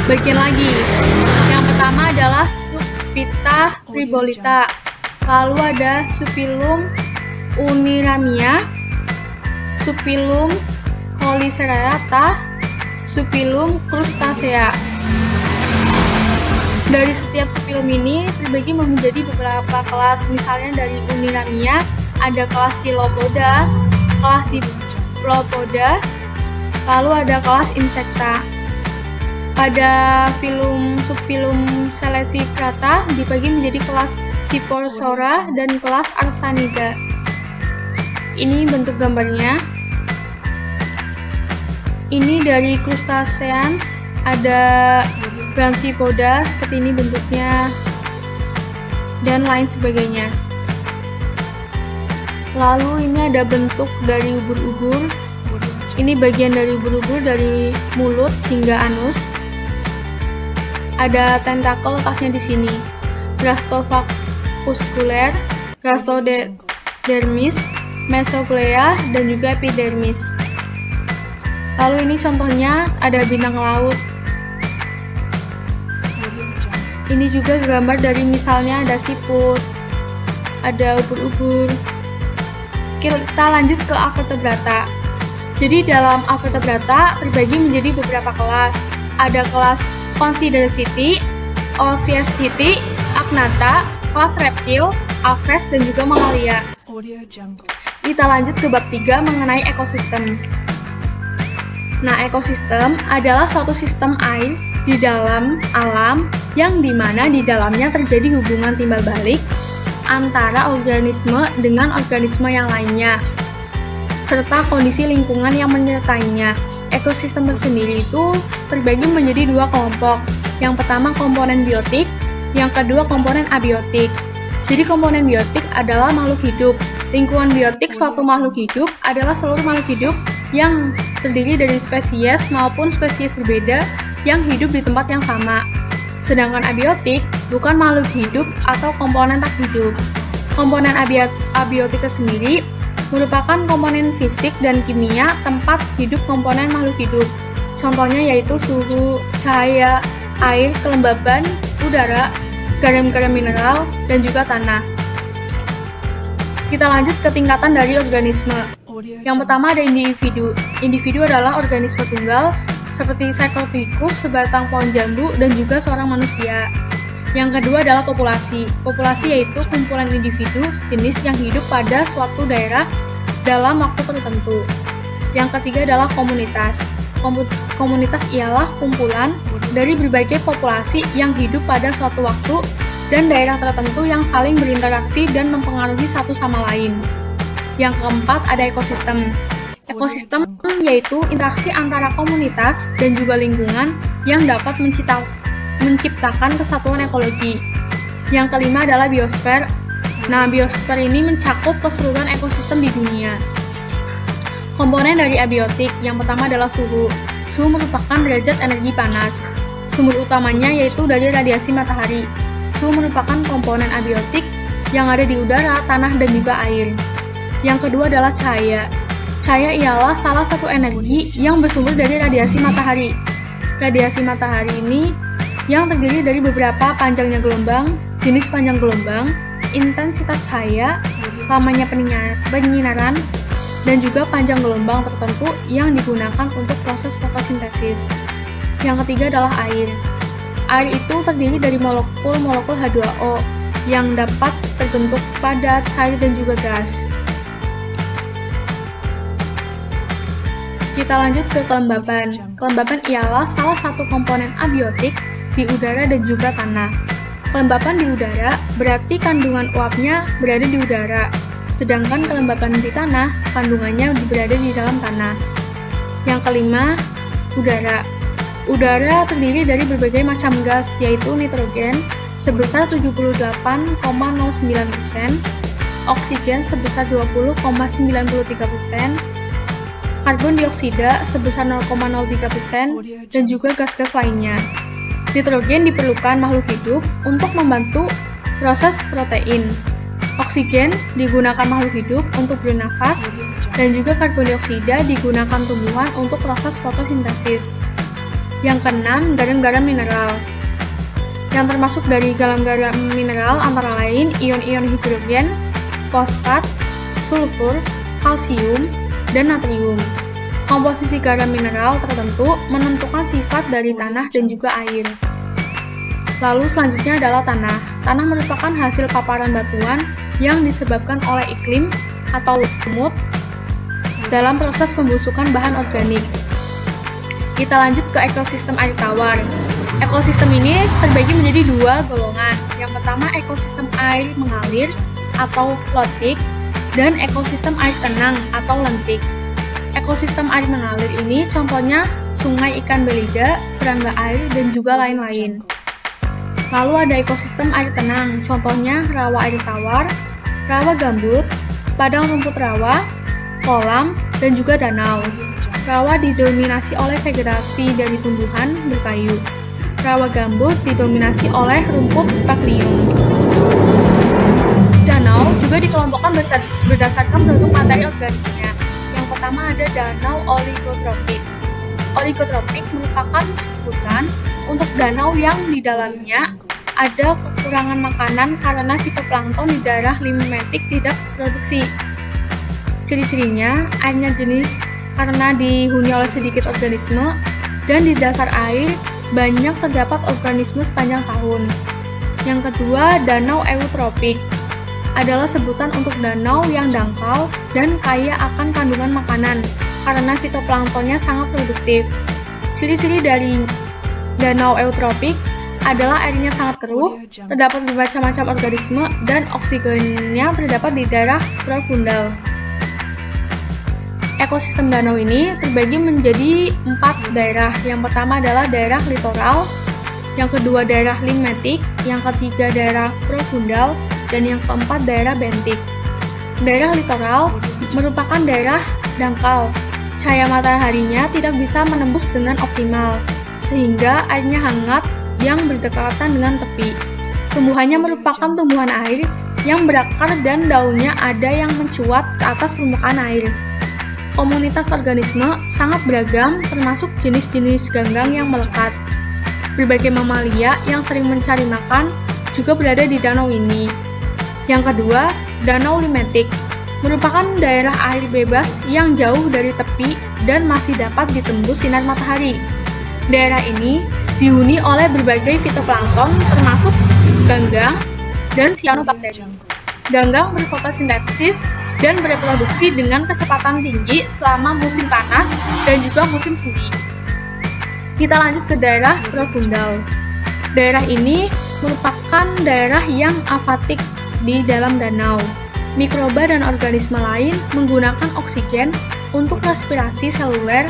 bagian lagi. Yang pertama adalah Subphyta tribolita. Lalu ada subfilum Uniramia, subfilum Polycerata, subfilum Crustacea. Dari setiap subfilum ini terbagi menjadi beberapa kelas. Misalnya dari Uniramia ada kelas Chilopoda, kelas Diplopoda, lalu ada kelas Insecta. Pada subfilum Seleucicrata dibagi menjadi kelas Sciporsora dan kelas Arsanida. Ini bentuk gambarnya. Ini dari Crustaceans, ada Branchypoda seperti ini bentuknya, dan lain sebagainya. Lalu ini ada bentuk dari ubur-ubur. Ini bagian dari ubur-ubur dari mulut hingga anus. Ada tentakel letaknya di sini. Gastrofaskuler, gastrodermis, mesoglea, dan juga epidermis. Lalu ini contohnya ada bintang laut. Ini juga gambar dari misalnya ada siput, ada ubur-ubur. Kita lanjut ke Avertebrata. Jadi dalam Avertebrata terbagi menjadi beberapa kelas. Ada kelas Consideraceti, Oceastiti, Agnatha, kelas reptil, aves, dan juga mamalia. Kita lanjut ke bab 3 mengenai ekosistem. Nah, ekosistem adalah suatu sistem air di dalam alam yang dimana di dalamnya terjadi hubungan timbal balik antara organisme dengan organisme yang lainnya, serta kondisi lingkungan yang menyertainya. Ekosistem tersendiri itu terbagi menjadi dua kelompok. Yang pertama komponen biotik, yang kedua komponen abiotik. Jadi komponen biotik adalah makhluk hidup. Lingkungan biotik suatu makhluk hidup adalah seluruh makhluk hidup yang terdiri dari spesies maupun spesies berbeda yang hidup di tempat yang sama. Sedangkan abiotik bukan makhluk hidup atau komponen tak hidup. Komponen abiotik tersendiri merupakan komponen fisik dan kimia tempat hidup komponen makhluk hidup. Contohnya yaitu suhu, cahaya, air, kelembaban, udara, garam-garam mineral, dan juga tanah. Kita lanjut ke tingkatan dari organisme. Yang pertama ada individu. Individu adalah organisme tunggal seperti Cyclopicus, sebatang pohon jambu, dan juga seorang manusia. Yang kedua adalah populasi. Populasi yaitu kumpulan individu sejenis yang hidup pada suatu daerah dalam waktu tertentu. Yang ketiga adalah komunitas. Komunitas ialah kumpulan dari berbagai populasi yang hidup pada suatu waktu dan daerah tertentu yang saling berinteraksi dan mempengaruhi satu sama lain. Yang keempat ada ekosistem. Ekosistem yaitu interaksi antara komunitas dan juga lingkungan yang dapat menciptakan kesatuan ekologi. Yang kelima adalah biosfer. Nah, biosfer ini mencakup keseluruhan ekosistem di dunia. Komponen dari abiotik, yang pertama adalah suhu. Suhu merupakan derajat energi panas. Sumber utamanya yaitu dari radiasi matahari. Suhu merupakan komponen abiotik yang ada di udara, tanah, dan juga air. Yang kedua adalah cahaya. Cahaya ialah salah satu energi yang bersumber dari radiasi matahari. Radiasi matahari ini yang terdiri dari beberapa panjangnya gelombang, jenis panjang gelombang, intensitas cahaya, lamanya penyinaran, dan juga panjang gelombang tertentu yang digunakan untuk proses fotosintesis. Yang ketiga adalah air. Air itu terdiri dari molekul-molekul H2O yang dapat terbentuk padat, cair, dan juga gas. Kita lanjut ke kelembapan. Kelembapan ialah salah satu komponen abiotik di udara dan juga tanah. Kelembapan di udara berarti kandungan uapnya berada di udara, sedangkan kelembapan di tanah kandungannya berada di dalam tanah. Yang kelima, udara. Udara terdiri dari berbagai macam gas, yaitu nitrogen sebesar 78,09%, oksigen sebesar 20,93%, karbon dioksida sebesar 0,03%, dan juga gas-gas lainnya. Nitrogen diperlukan makhluk hidup untuk membantu proses protein. Oksigen digunakan makhluk hidup untuk bernafas, dan juga karbon dioksida digunakan tumbuhan untuk proses fotosintesis. Yang keenam, garam-garam mineral. Yang termasuk dari garam-garam mineral antara lain ion-ion hidrogen, fosfat, sulfur, kalsium, dan natrium. Komposisi garam mineral tertentu menentukan sifat dari tanah dan juga air. Lalu selanjutnya adalah tanah. Tanah merupakan hasil paparan batuan yang disebabkan oleh iklim atau lumut dalam proses pembusukan bahan organik. Kita lanjut ke ekosistem air tawar. Ekosistem ini terbagi menjadi dua golongan. Yang pertama ekosistem air mengalir atau flotik dan ekosistem air tenang atau lentik. Ekosistem air mengalir ini contohnya sungai ikan belida, serangga air, dan juga lain-lain. Lalu ada ekosistem air tenang, contohnya rawa air tawar, rawa gambut, padang rumput rawa, kolam, dan juga danau. Rawa didominasi oleh vegetasi dari tumbuhan berkayu. Rawa gambut didominasi oleh rumput sphagnum. Danau juga dikelompokkan berdasarkan bentuk materi organiknya. Yang pertama ada danau oligotropik. Oligotropik merupakan sebutan untuk danau yang di dalamnya ada kekurangan makanan karena fitoplankton di daerah limnetik tidak produksi. Ciri-cirinya, airnya jernih karena dihuni oleh sedikit organisme, dan di dasar air banyak terdapat organisme sepanjang tahun. Yang kedua, danau eutropik adalah sebutan untuk danau yang dangkal dan kaya akan kandungan makanan karena fitoplanktonnya sangat produktif. Ciri-ciri dari danau eutropik adalah airnya sangat keruh, terdapat bermacam-macam organisme, dan oksigennya terdapat di daerah profundal. Ekosistem danau ini terbagi menjadi 4 daerah. Yang pertama adalah daerah litoral, yang kedua daerah limnetik, yang ketiga daerah profundal, dan yang keempat daerah bentik. Daerah litoral merupakan daerah dangkal. Cahaya mataharinya tidak bisa menembus dengan optimal, sehingga airnya hangat yang berdekatan dengan tepi. Tumbuhannya merupakan tumbuhan air yang berakar dan daunnya ada yang mencuat ke atas permukaan air. Komunitas organisme sangat beragam, termasuk jenis-jenis ganggang yang melekat. Berbagai mamalia yang sering mencari makan juga berada di danau ini. Yang kedua, danau limnetik merupakan daerah air bebas yang jauh dari tepi dan masih dapat ditembus sinar matahari. Daerah ini dihuni oleh berbagai fitoplankton termasuk ganggang dan cyanobacteria. Ganggang berfotosintesis dan bereproduksi dengan kecepatan tinggi selama musim panas dan juga musim semi. Kita lanjut ke daerah profundal. Daerah ini merupakan daerah yang afatik di dalam danau. Mikroba dan organisme lain menggunakan oksigen untuk respirasi seluler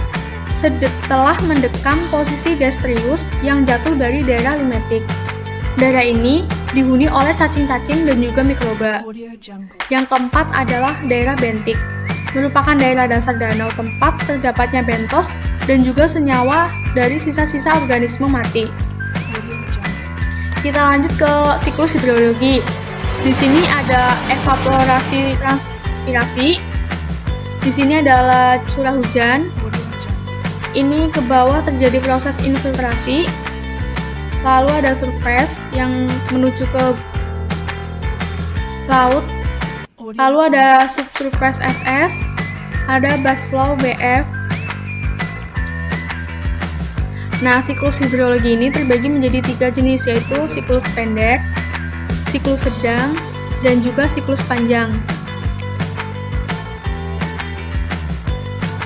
setelah mendekam posisi gastrius yang jatuh dari daerah limnetik. Daerah ini dihuni oleh cacing-cacing dan juga mikroba. Yang keempat adalah daerah bentik, merupakan daerah dasar danau tempat terdapatnya bentos dan juga senyawa dari sisa-sisa organisme mati. Kita lanjut ke siklus hidrologi. Di sini ada evaporasi transpirasi. Di sini adalah curah hujan. Ini ke bawah terjadi proses infiltrasi. Lalu ada surface yang menuju ke laut. Lalu ada subsurface SS, ada base flow BF. Nah, siklus hidrologi ini terbagi menjadi 3 jenis, yaitu siklus pendek, siklus sedang, dan juga siklus panjang.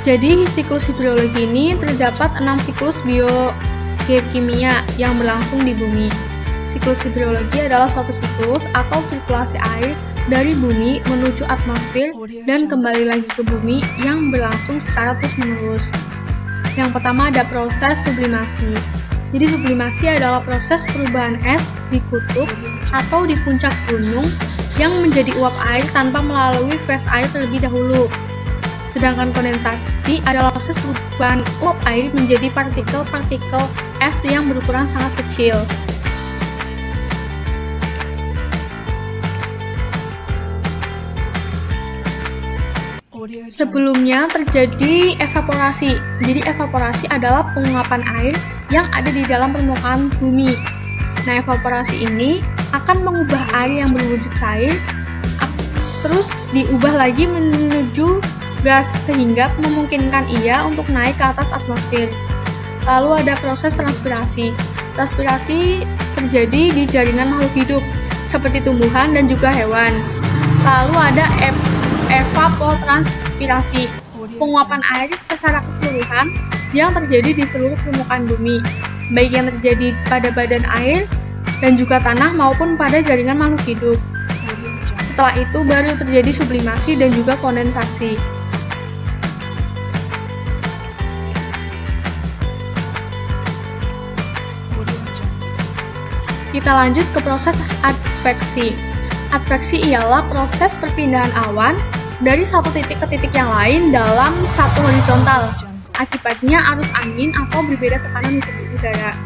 Jadi, siklus hidrologi ini terdapat 6 siklus geokimia yang berlangsung di bumi. Siklus hidrologi adalah suatu siklus atau sirkulasi air dari bumi menuju atmosfer dan kembali lagi ke bumi yang berlangsung secara terus-menerus. Yang pertama ada proses sublimasi. Jadi sublimasi adalah proses perubahan es di kutub atau di puncak gunung yang menjadi uap air tanpa melalui fase air terlebih dahulu. Sedangkan kondensasi adalah proses perubahan uap air menjadi partikel-partikel es yang berukuran sangat kecil. Sebelumnya terjadi evaporasi. Jadi evaporasi adalah penguapan air yang ada di dalam permukaan bumi. Nah, evaporasi ini akan mengubah air yang berwujud cair terus diubah lagi menuju gas sehingga memungkinkan ia untuk naik ke atas atmosfer. Lalu ada proses transpirasi. Transpirasi terjadi di jaringan makhluk hidup seperti tumbuhan dan juga hewan. Lalu ada evapotranspirasi, penguapan air secara keseluruhan yang terjadi di seluruh permukaan bumi, baik yang terjadi pada badan air dan juga tanah maupun pada jaringan makhluk hidup. Setelah itu baru terjadi sublimasi dan juga kondensasi. Kita lanjut ke proses adveksi. Adveksi ialah proses perpindahan awan dari satu titik ke titik yang lain dalam satu horizontal. Akibatnya arus angin atau berbeda tekanan di tubuh udara.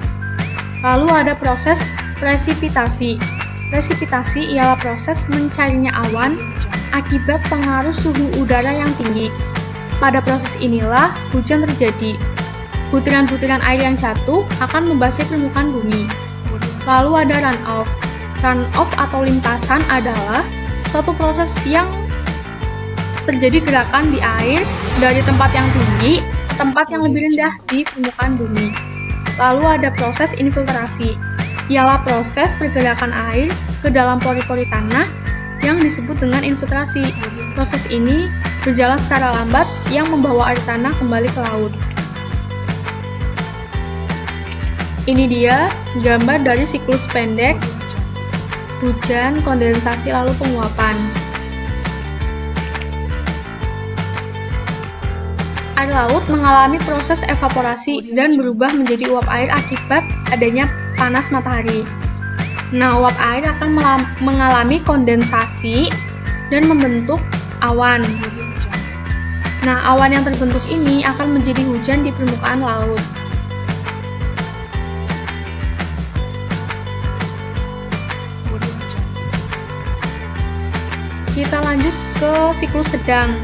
Lalu ada proses presipitasi. Presipitasi ialah proses mencairnya awan akibat pengaruh suhu udara yang tinggi. Pada proses inilah hujan terjadi. Butiran-butiran air yang jatuh akan membasahi permukaan bumi. Lalu ada runoff. Runoff atau limpasan adalah suatu proses yang terjadi gerakan di air dari tempat yang tinggi ke tempat yang lebih rendah di permukaan bumi. Lalu ada proses infiltrasi. Ialah proses pergerakan air ke dalam pori-pori tanah yang disebut dengan infiltrasi. Proses ini berjalan secara lambat yang membawa air tanah kembali ke laut. Ini dia gambar dari siklus pendek, hujan, kondensasi, lalu penguapan. Air laut mengalami proses evaporasi dan berubah menjadi uap air akibat adanya panas matahari. Nah, uap air akan mengalami kondensasi dan membentuk awan. Nah, awan yang terbentuk ini akan menjadi hujan di permukaan laut. Kita lanjut ke siklus sedang.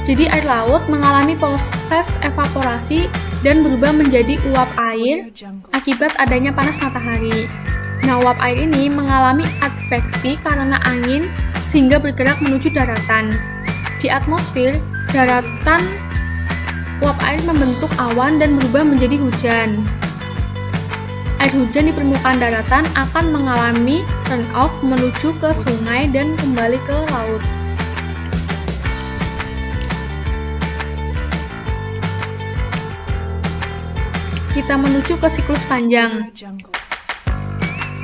Jadi air laut mengalami proses evaporasi dan berubah menjadi uap air akibat adanya panas matahari. Nah, uap air ini mengalami adveksi karena angin sehingga bergerak menuju daratan. Di atmosfer, daratan uap air membentuk awan dan berubah menjadi hujan. Air hujan di permukaan daratan akan mengalami runoff menuju ke sungai dan kembali ke laut. Kita menuju ke siklus panjang.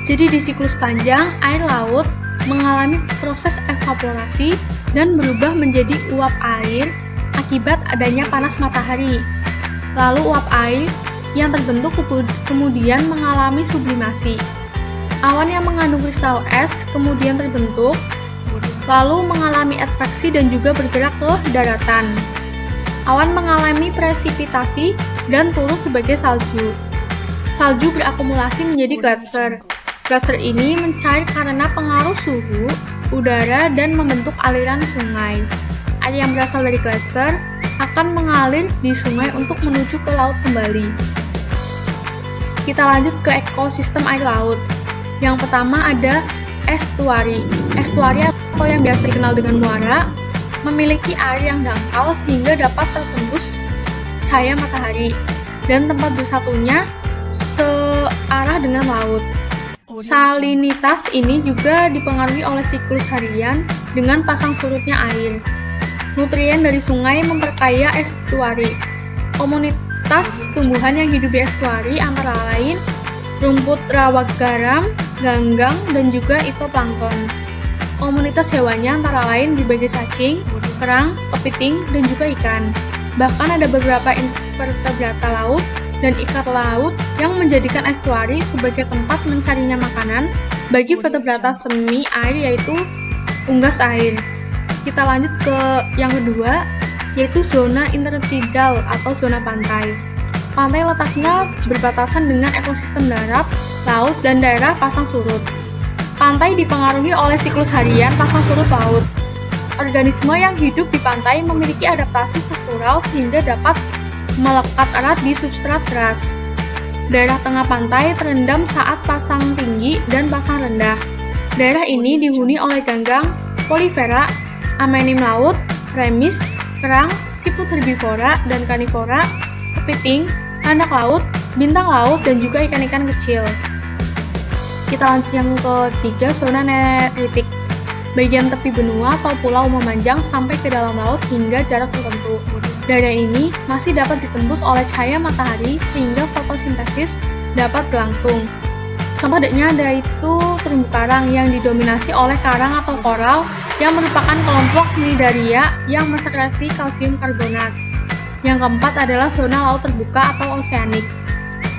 Jadi di siklus panjang, air laut mengalami proses evaporasi dan berubah menjadi uap air akibat adanya panas matahari. Lalu uap air yang terbentuk kemudian mengalami sublimasi. Awan yang mengandung kristal es kemudian terbentuk, lalu mengalami adveksi dan juga bergerak ke daratan. Awan mengalami presipitasi dan turun sebagai salju. Salju berakumulasi menjadi gletser. Gletser ini mencair karena pengaruh suhu udara dan membentuk aliran sungai. Air yang berasal dari gletser akan mengalir di sungai untuk menuju ke laut kembali. Kita lanjut ke ekosistem air laut. Yang pertama ada estuari. Estuari atau yang biasa dikenal dengan muara, memiliki air yang dangkal sehingga dapat tertembus cahaya matahari dan tempat bersatunya searah dengan laut. Salinitas ini juga dipengaruhi oleh siklus harian dengan pasang surutnya air. Nutrien dari sungai memperkaya estuari. Komunitas tumbuhan yang hidup di estuari antara lain rumput rawa garam, ganggang, dan juga itoplankton. Komunitas hewannya antara lain berbagai cacing, kerang, kepiting, dan juga ikan. Bahkan ada beberapa invertebrata laut dan ikan laut yang menjadikan estuari sebagai tempat mencarinya makanan bagi vertebrata semi air yaitu unggas air. Kita lanjut ke yang kedua, yaitu zona intertidal atau zona pantai. Pantai letaknya berbatasan dengan ekosistem darat, laut, dan daerah pasang surut. Pantai dipengaruhi oleh siklus harian pasang surut laut. Organisme yang hidup di pantai memiliki adaptasi struktural sehingga dapat melekat erat di substrat keras. Daerah tengah pantai terendam saat pasang tinggi dan pasang rendah. Daerah ini dihuni oleh ganggang, polifera, amonim laut, remis, kerang, siput herbivora dan karnivora, kepiting, anak laut, bintang laut, dan juga ikan-ikan kecil. Kita lanjut yang ketiga, zona neritik. Bagian tepi benua atau pulau memanjang sampai ke dalam laut hingga jarak tertentu. Daerah ini masih dapat ditembus oleh cahaya matahari sehingga fotosintesis dapat berlangsung. Contohnya ada itu terumbu karang yang didominasi oleh karang atau koral yang merupakan kelompok Cnidaria yang mensekresi kalsium karbonat. Yang keempat adalah zona laut terbuka atau oseanik.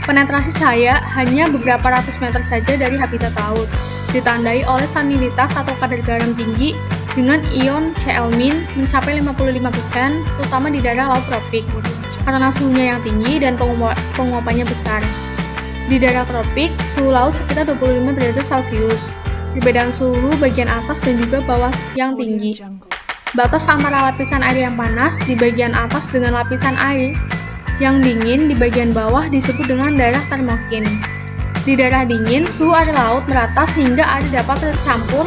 Penetrasi cahaya hanya beberapa ratus meter saja dari habitat laut, ditandai oleh salinitas atau kadar garam tinggi dengan ion Cl- mencapai 55%, terutama di daerah laut tropik, karena suhunya yang tinggi dan penguapannya besar. Di daerah tropik, suhu laut sekitar 25 derajat Celcius. Perbedaan suhu bagian atas dan juga bawah yang tinggi. Batas antara lapisan air yang panas di bagian atas dengan lapisan air yang dingin di bagian bawah disebut dengan daerah termokin. Di daerah dingin, suhu air laut merata sehingga air dapat tercampur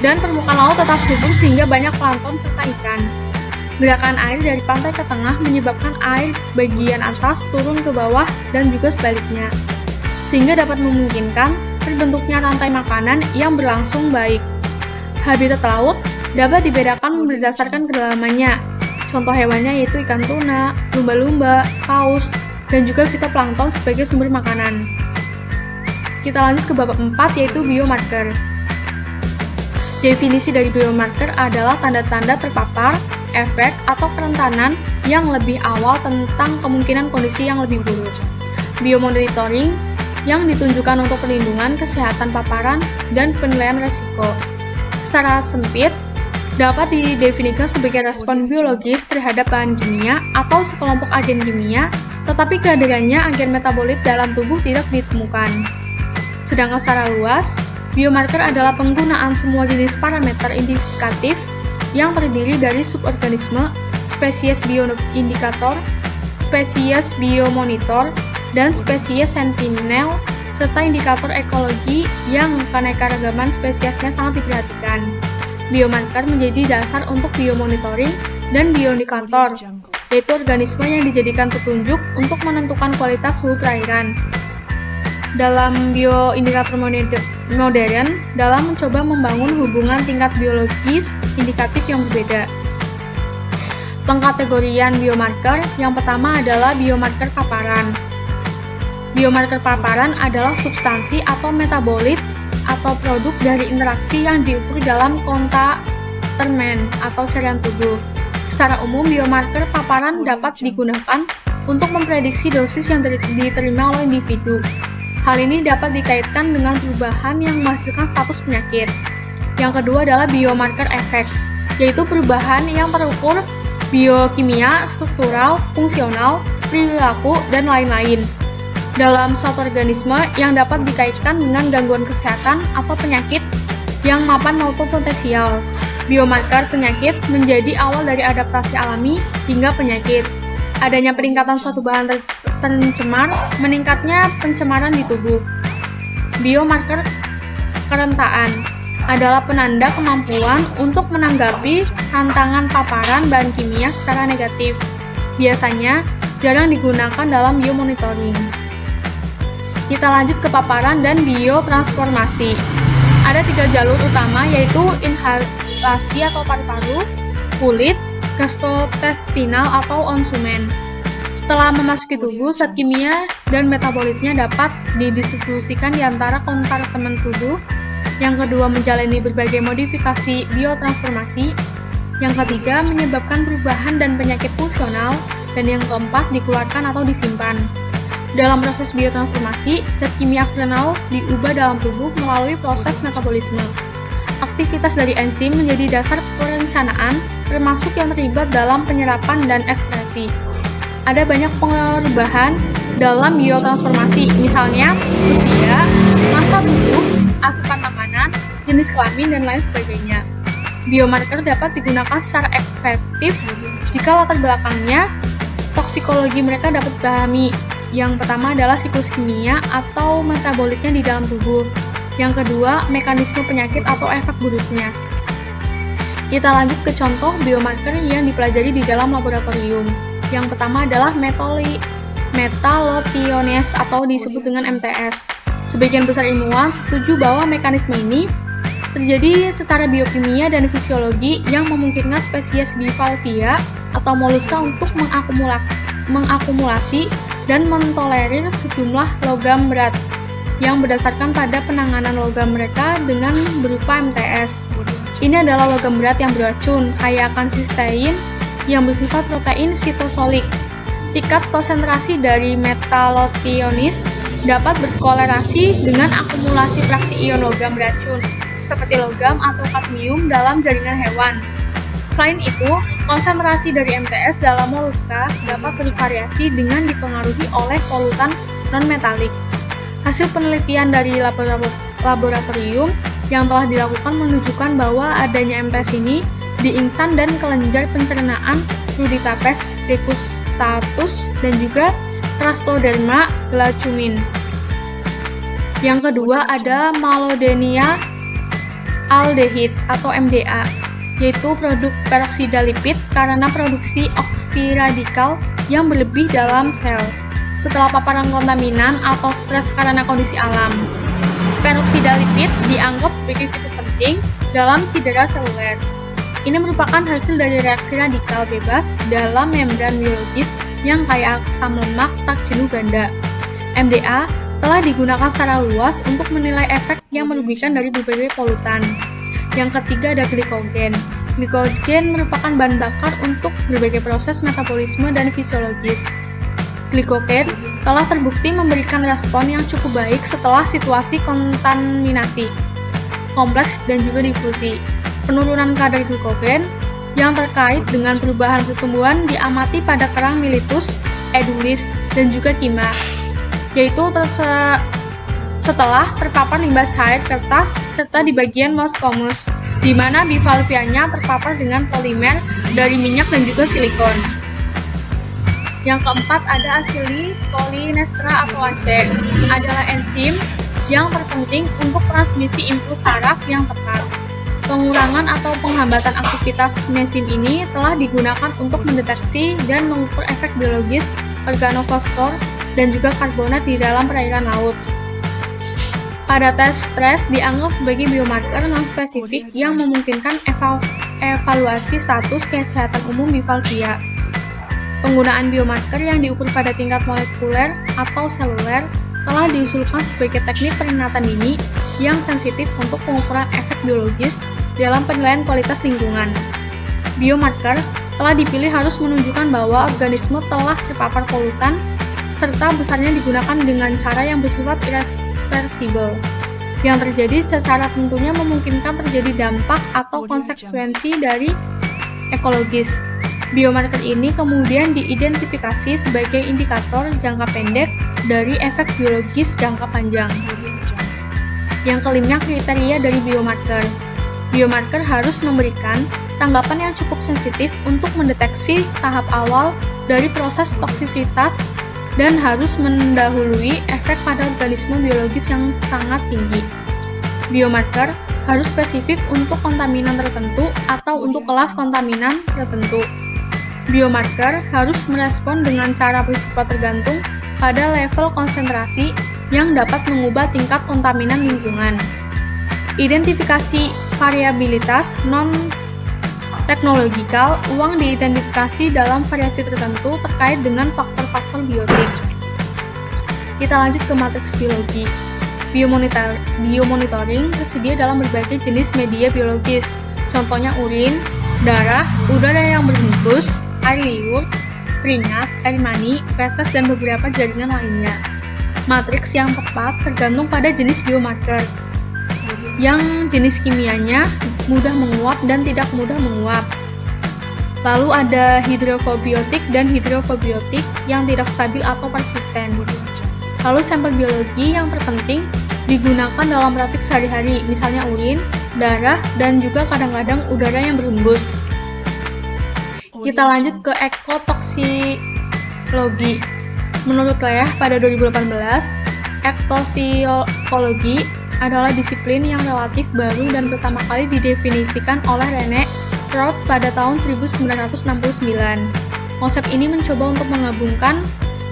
dan permukaan laut tetap subur sehingga banyak plankton serta ikan. Gerakan air dari pantai ke tengah menyebabkan air bagian atas turun ke bawah dan juga sebaliknya, sehingga dapat memungkinkan terbentuknya rantai makanan yang berlangsung baik. Habitat laut dapat dibedakan berdasarkan kedalamannya. Contoh hewannya yaitu ikan tuna, lumba-lumba, paus, dan juga fitoplankton sebagai sumber makanan. Kita lanjut ke bab 4 yaitu biomarker. Definisi dari biomarker adalah tanda-tanda terpapar, efek, atau kerentanan yang lebih awal tentang kemungkinan kondisi yang lebih buruk. Biomonitoring yang ditunjukkan untuk perlindungan kesehatan paparan dan penilaian resiko. Secara sempit, dapat didefinisikan sebagai respon biologis terhadap bahan kimia atau sekelompok agen kimia, tetapi kehadirannya agen metabolit dalam tubuh tidak ditemukan. Sedangkan secara luas, biomarker adalah penggunaan semua jenis parameter identifikatif yang terdiri dari suborganisme, spesies bioindikator, spesies biomonitor, dan spesies sentinel, serta indikator ekologi yang keanekaragaman spesiesnya sangat diperhatikan. Biomarker menjadi dasar untuk biomonitoring dan bioindikator, yaitu organisme yang dijadikan petunjuk untuk menentukan kualitas suhu perairan. Dalam bioindikator modern, dalam mencoba membangun hubungan tingkat biologis indikatif yang berbeda. Pengkategorian biomarker yang pertama adalah biomarker paparan. Biomarker paparan adalah substansi atau metabolit atau produk dari interaksi yang diukur dalam kontak termen atau cairan tubuh. Secara umum, biomarker paparan dapat digunakan untuk memprediksi dosis yang diterima oleh individu. Hal ini dapat dikaitkan dengan perubahan yang menghasilkan status penyakit. Yang kedua adalah biomarker efek, yaitu perubahan yang terukur biokimia, struktural, fungsional, perilaku, dan lain-lain dalam suatu organisme yang dapat dikaitkan dengan gangguan kesehatan atau penyakit yang mapan maupun potensial. Biomarker penyakit menjadi awal dari adaptasi alami hingga penyakit. Adanya peningkatan suatu bahan tercemar, meningkatnya pencemaran di tubuh. Biomarker kerentaan adalah penanda kemampuan untuk menanggapi tantangan paparan bahan kimia secara negatif. Biasanya jarang digunakan dalam biomonitoring. Kita lanjut ke paparan dan biotransformasi. Ada 3 jalur utama yaitu inhalasi atau paru-paru, kulit, gastrointestinal atau konsumen. Setelah memasuki tubuh, zat kimia dan metabolitnya dapat didistribusikan di antara kompartemen tubuh. Yang kedua, menjalani berbagai modifikasi biotransformasi. Yang ketiga, menyebabkan perubahan dan penyakit fungsional. Dan yang keempat, dikeluarkan atau disimpan. Dalam proses biotransformasi, zat kimia eksternal diubah dalam tubuh melalui proses metabolisme. Aktivitas dari enzim menjadi dasar perencanaan, termasuk yang terlibat dalam penyerapan dan ekskresi. Ada banyak perubahan dalam biotransformasi, misalnya usia, masa tubuh, asupan makanan, jenis kelamin, dan lain sebagainya. Biomarker dapat digunakan secara efektif jika latar belakangnya toksikologi mereka dapat dipahami. Yang pertama adalah siklus kimia atau metabolitnya di dalam tubuh. Yang kedua, mekanisme penyakit atau efek buruknya. Kita lanjut ke contoh biomarker yang dipelajari di dalam laboratorium. Yang pertama adalah metallothionease atau disebut dengan MTS. Sebagian besar ilmuwan setuju bahwa mekanisme ini terjadi secara biokimia dan fisiologi yang memungkinkan spesies bivalvia atau moluska untuk mengakumulasi dan mentolerir sejumlah logam berat yang berdasarkan pada penanganan logam mereka dengan berupa MTS. Ini adalah logam berat yang beracun, kaya akan sistein yang bersifat protein sitosolik. Tingkat konsentrasi dari metallothionease dapat berkorelasi dengan akumulasi fraksi ion logam beracun, seperti logam atau kadmium dalam jaringan hewan. Selain itu, konsentrasi dari MTS dalam moluska dapat bervariasi dengan dipengaruhi oleh polutan non-metalik. Hasil penelitian dari laboratorium yang telah dilakukan menunjukkan bahwa adanya MTS ini di insan dan kelenjar pencernaan Ruditapes degustatus dan juga Trastoderma glacumin. Yang kedua ada malodenia aldehid atau MDA, yaitu produk peroksida lipid karena produksi oksiradikal yang berlebih dalam sel setelah paparan kontaminan atau stres karena kondisi alam. Peroksida lipid dianggap sebagai fitur penting dalam cedera seluler. Ini merupakan hasil dari reaksi radikal bebas dalam membran biologis yang kaya asam lemak tak jenuh ganda. MDA telah digunakan secara luas untuk menilai efek yang merugikan dari berbagai polutan. Yang ketiga ada glikogen. Glikogen merupakan bahan bakar untuk berbagai proses metabolisme dan fisiologis. Glikogen telah terbukti memberikan respon yang cukup baik setelah situasi kontaminasi kompleks dan juga difusi. Penurunan kadar glikogen yang terkait dengan perubahan pertumbuhan diamati pada kerang Miletus edulis dan juga kima, yaitu setelah terpapar limbah cair kertas serta di bagian moskomus, di mana bivalvianya terpapar dengan polimer dari minyak dan juga silikon. Yang keempat ada acetylcholinesterase atau AC, adalah enzim yang terpenting untuk transmisi impuls saraf yang tepat. Pengurangan atau penghambatan aktivitas enzim ini telah digunakan untuk mendeteksi dan mengukur efek biologis organofosfor dan juga karbonat di dalam perairan laut. Pada tes stres dianggap sebagai biomarker non-spesifik yang memungkinkan evaluasi status kesehatan umum bivalvia. Penggunaan biomarker yang diukur pada tingkat molekuler atau seluler telah diusulkan sebagai teknik peringatan dini yang sensitif untuk pengukuran efek biologis dalam penilaian kualitas lingkungan. Biomarker telah dipilih harus menunjukkan bahwa organisme telah terpapar polutan serta besarnya digunakan dengan cara yang bersifat irreversibel. Yang terjadi secara tentunya memungkinkan terjadi dampak atau konsekuensi dari ekologis. Biomarker ini kemudian diidentifikasi sebagai indikator jangka pendek dari efek biologis jangka panjang. Yang kelima, kriteria dari biomarker. Biomarker harus memberikan tanggapan yang cukup sensitif untuk mendeteksi tahap awal dari proses toksisitas dan harus mendahului efek pada organisme biologis yang sangat tinggi. Biomarker harus spesifik untuk kontaminan tertentu atau untuk kelas kontaminan tertentu. Biomarker harus merespon dengan cara bersifat tergantung pada level konsentrasi yang dapat mengubah tingkat kontaminan lingkungan. Identifikasi variabilitas non-teknologikal uang diidentifikasi dalam variasi tertentu terkait dengan faktor-faktor biotik. Kita lanjut ke matriks biologi. Biomonitoring tersedia dalam berbagai jenis media biologis, contohnya urin, darah, udara yang berhembus, air liur, keringat, air mani, feses, dan beberapa jaringan lainnya. Matriks yang tepat tergantung pada jenis biomarker, yang jenis kimianya mudah menguap dan tidak mudah menguap. Lalu ada hidrofobiotik dan hidrofobiotik yang tidak stabil atau persisten. Lalu sampel biologi yang terpenting digunakan dalam praktik sehari-hari, misalnya urin, darah, dan juga kadang-kadang udara yang berhembus. Kita lanjut ke ekotoksikologi. Menurut Leah pada 2018, ektosikologi adalah disiplin yang relatif baru dan pertama kali didefinisikan oleh Rene Roth pada tahun 1969. Konsep ini mencoba untuk menggabungkan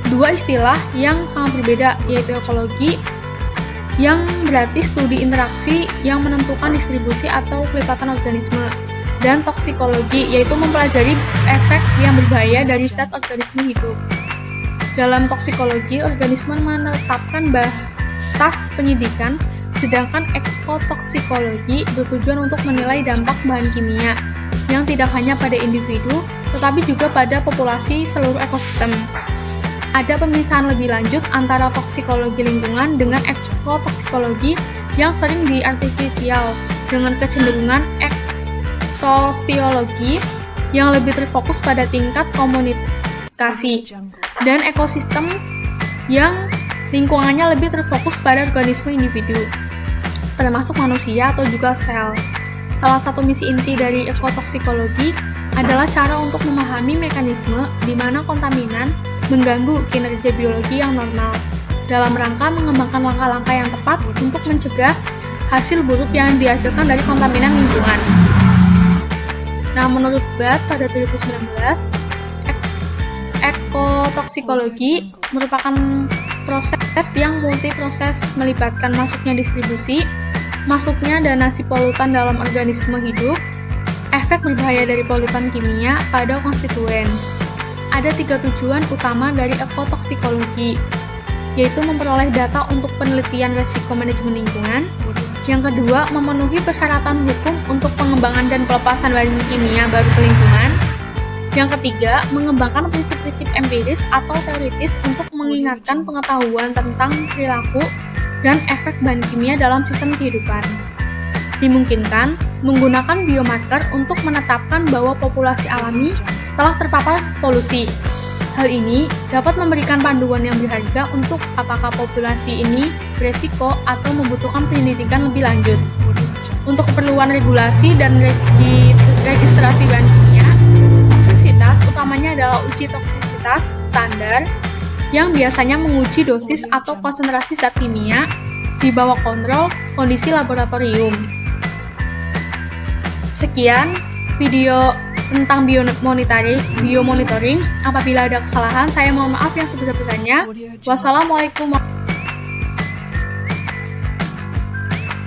dua istilah yang sangat berbeda, yaitu ekologi, yang berarti studi interaksi yang menentukan distribusi atau kelipatan organisme, dan toksikologi, yaitu mempelajari efek yang berbahaya dari zat organisme hidup. Dalam toksikologi, organisme menetapkan batas penyidikan, sedangkan ekotoksikologi bertujuan untuk menilai dampak bahan kimia yang tidak hanya pada individu, tetapi juga pada populasi seluruh ekosistem. Ada pemisahan lebih lanjut antara toksikologi lingkungan dengan ekotoksikologi yang sering diartifisial, dengan kecenderungan sosiologi yang lebih terfokus pada tingkat komunikasi, dan ekosistem yang lingkungannya lebih terfokus pada organisme individu, termasuk manusia atau juga sel. Salah satu misi inti dari ekotoksikologi adalah cara untuk memahami mekanisme di mana kontaminan mengganggu kinerja biologi yang normal, dalam rangka mengembangkan langkah-langkah yang tepat untuk mencegah hasil buruk yang dihasilkan dari kontaminan lingkungan. Nah, menurut BAT pada 2019, ekotoksikologi merupakan proses yang multiproses melibatkan masuknya distribusi, masuknya dan nasi polutan dalam organisme hidup, efek berbahaya dari polutan kimia pada konstituen. Ada 3 tujuan utama dari ekotoksikologi, yaitu memperoleh data untuk penelitian risiko manajemen lingkungan. Yang kedua, memenuhi persyaratan hukum untuk pengembangan dan pelepasan bahan kimia baru ke lingkungan. Yang ketiga, mengembangkan prinsip-prinsip empiris atau teoritis untuk mengingatkan pengetahuan tentang perilaku dan efek bahan kimia dalam sistem kehidupan. Dimungkinkan menggunakan biomarker untuk menetapkan bahwa populasi alami telah terpapar polusi. Hal ini dapat memberikan panduan yang berharga untuk apakah populasi ini beresiko atau membutuhkan penyelidikan lebih lanjut. Untuk keperluan regulasi dan registrasi bahan kimia, toksisitas utamanya adalah uji toksisitas standar yang biasanya menguji dosis atau konsentrasi zat kimia di bawah kontrol kondisi laboratorium. Sekian video tentang biomonitoring. Apabila ada kesalahan, saya mohon maaf yang sebesar-besarnya. Wassalamualaikum warahmatullahi wabarakatuh.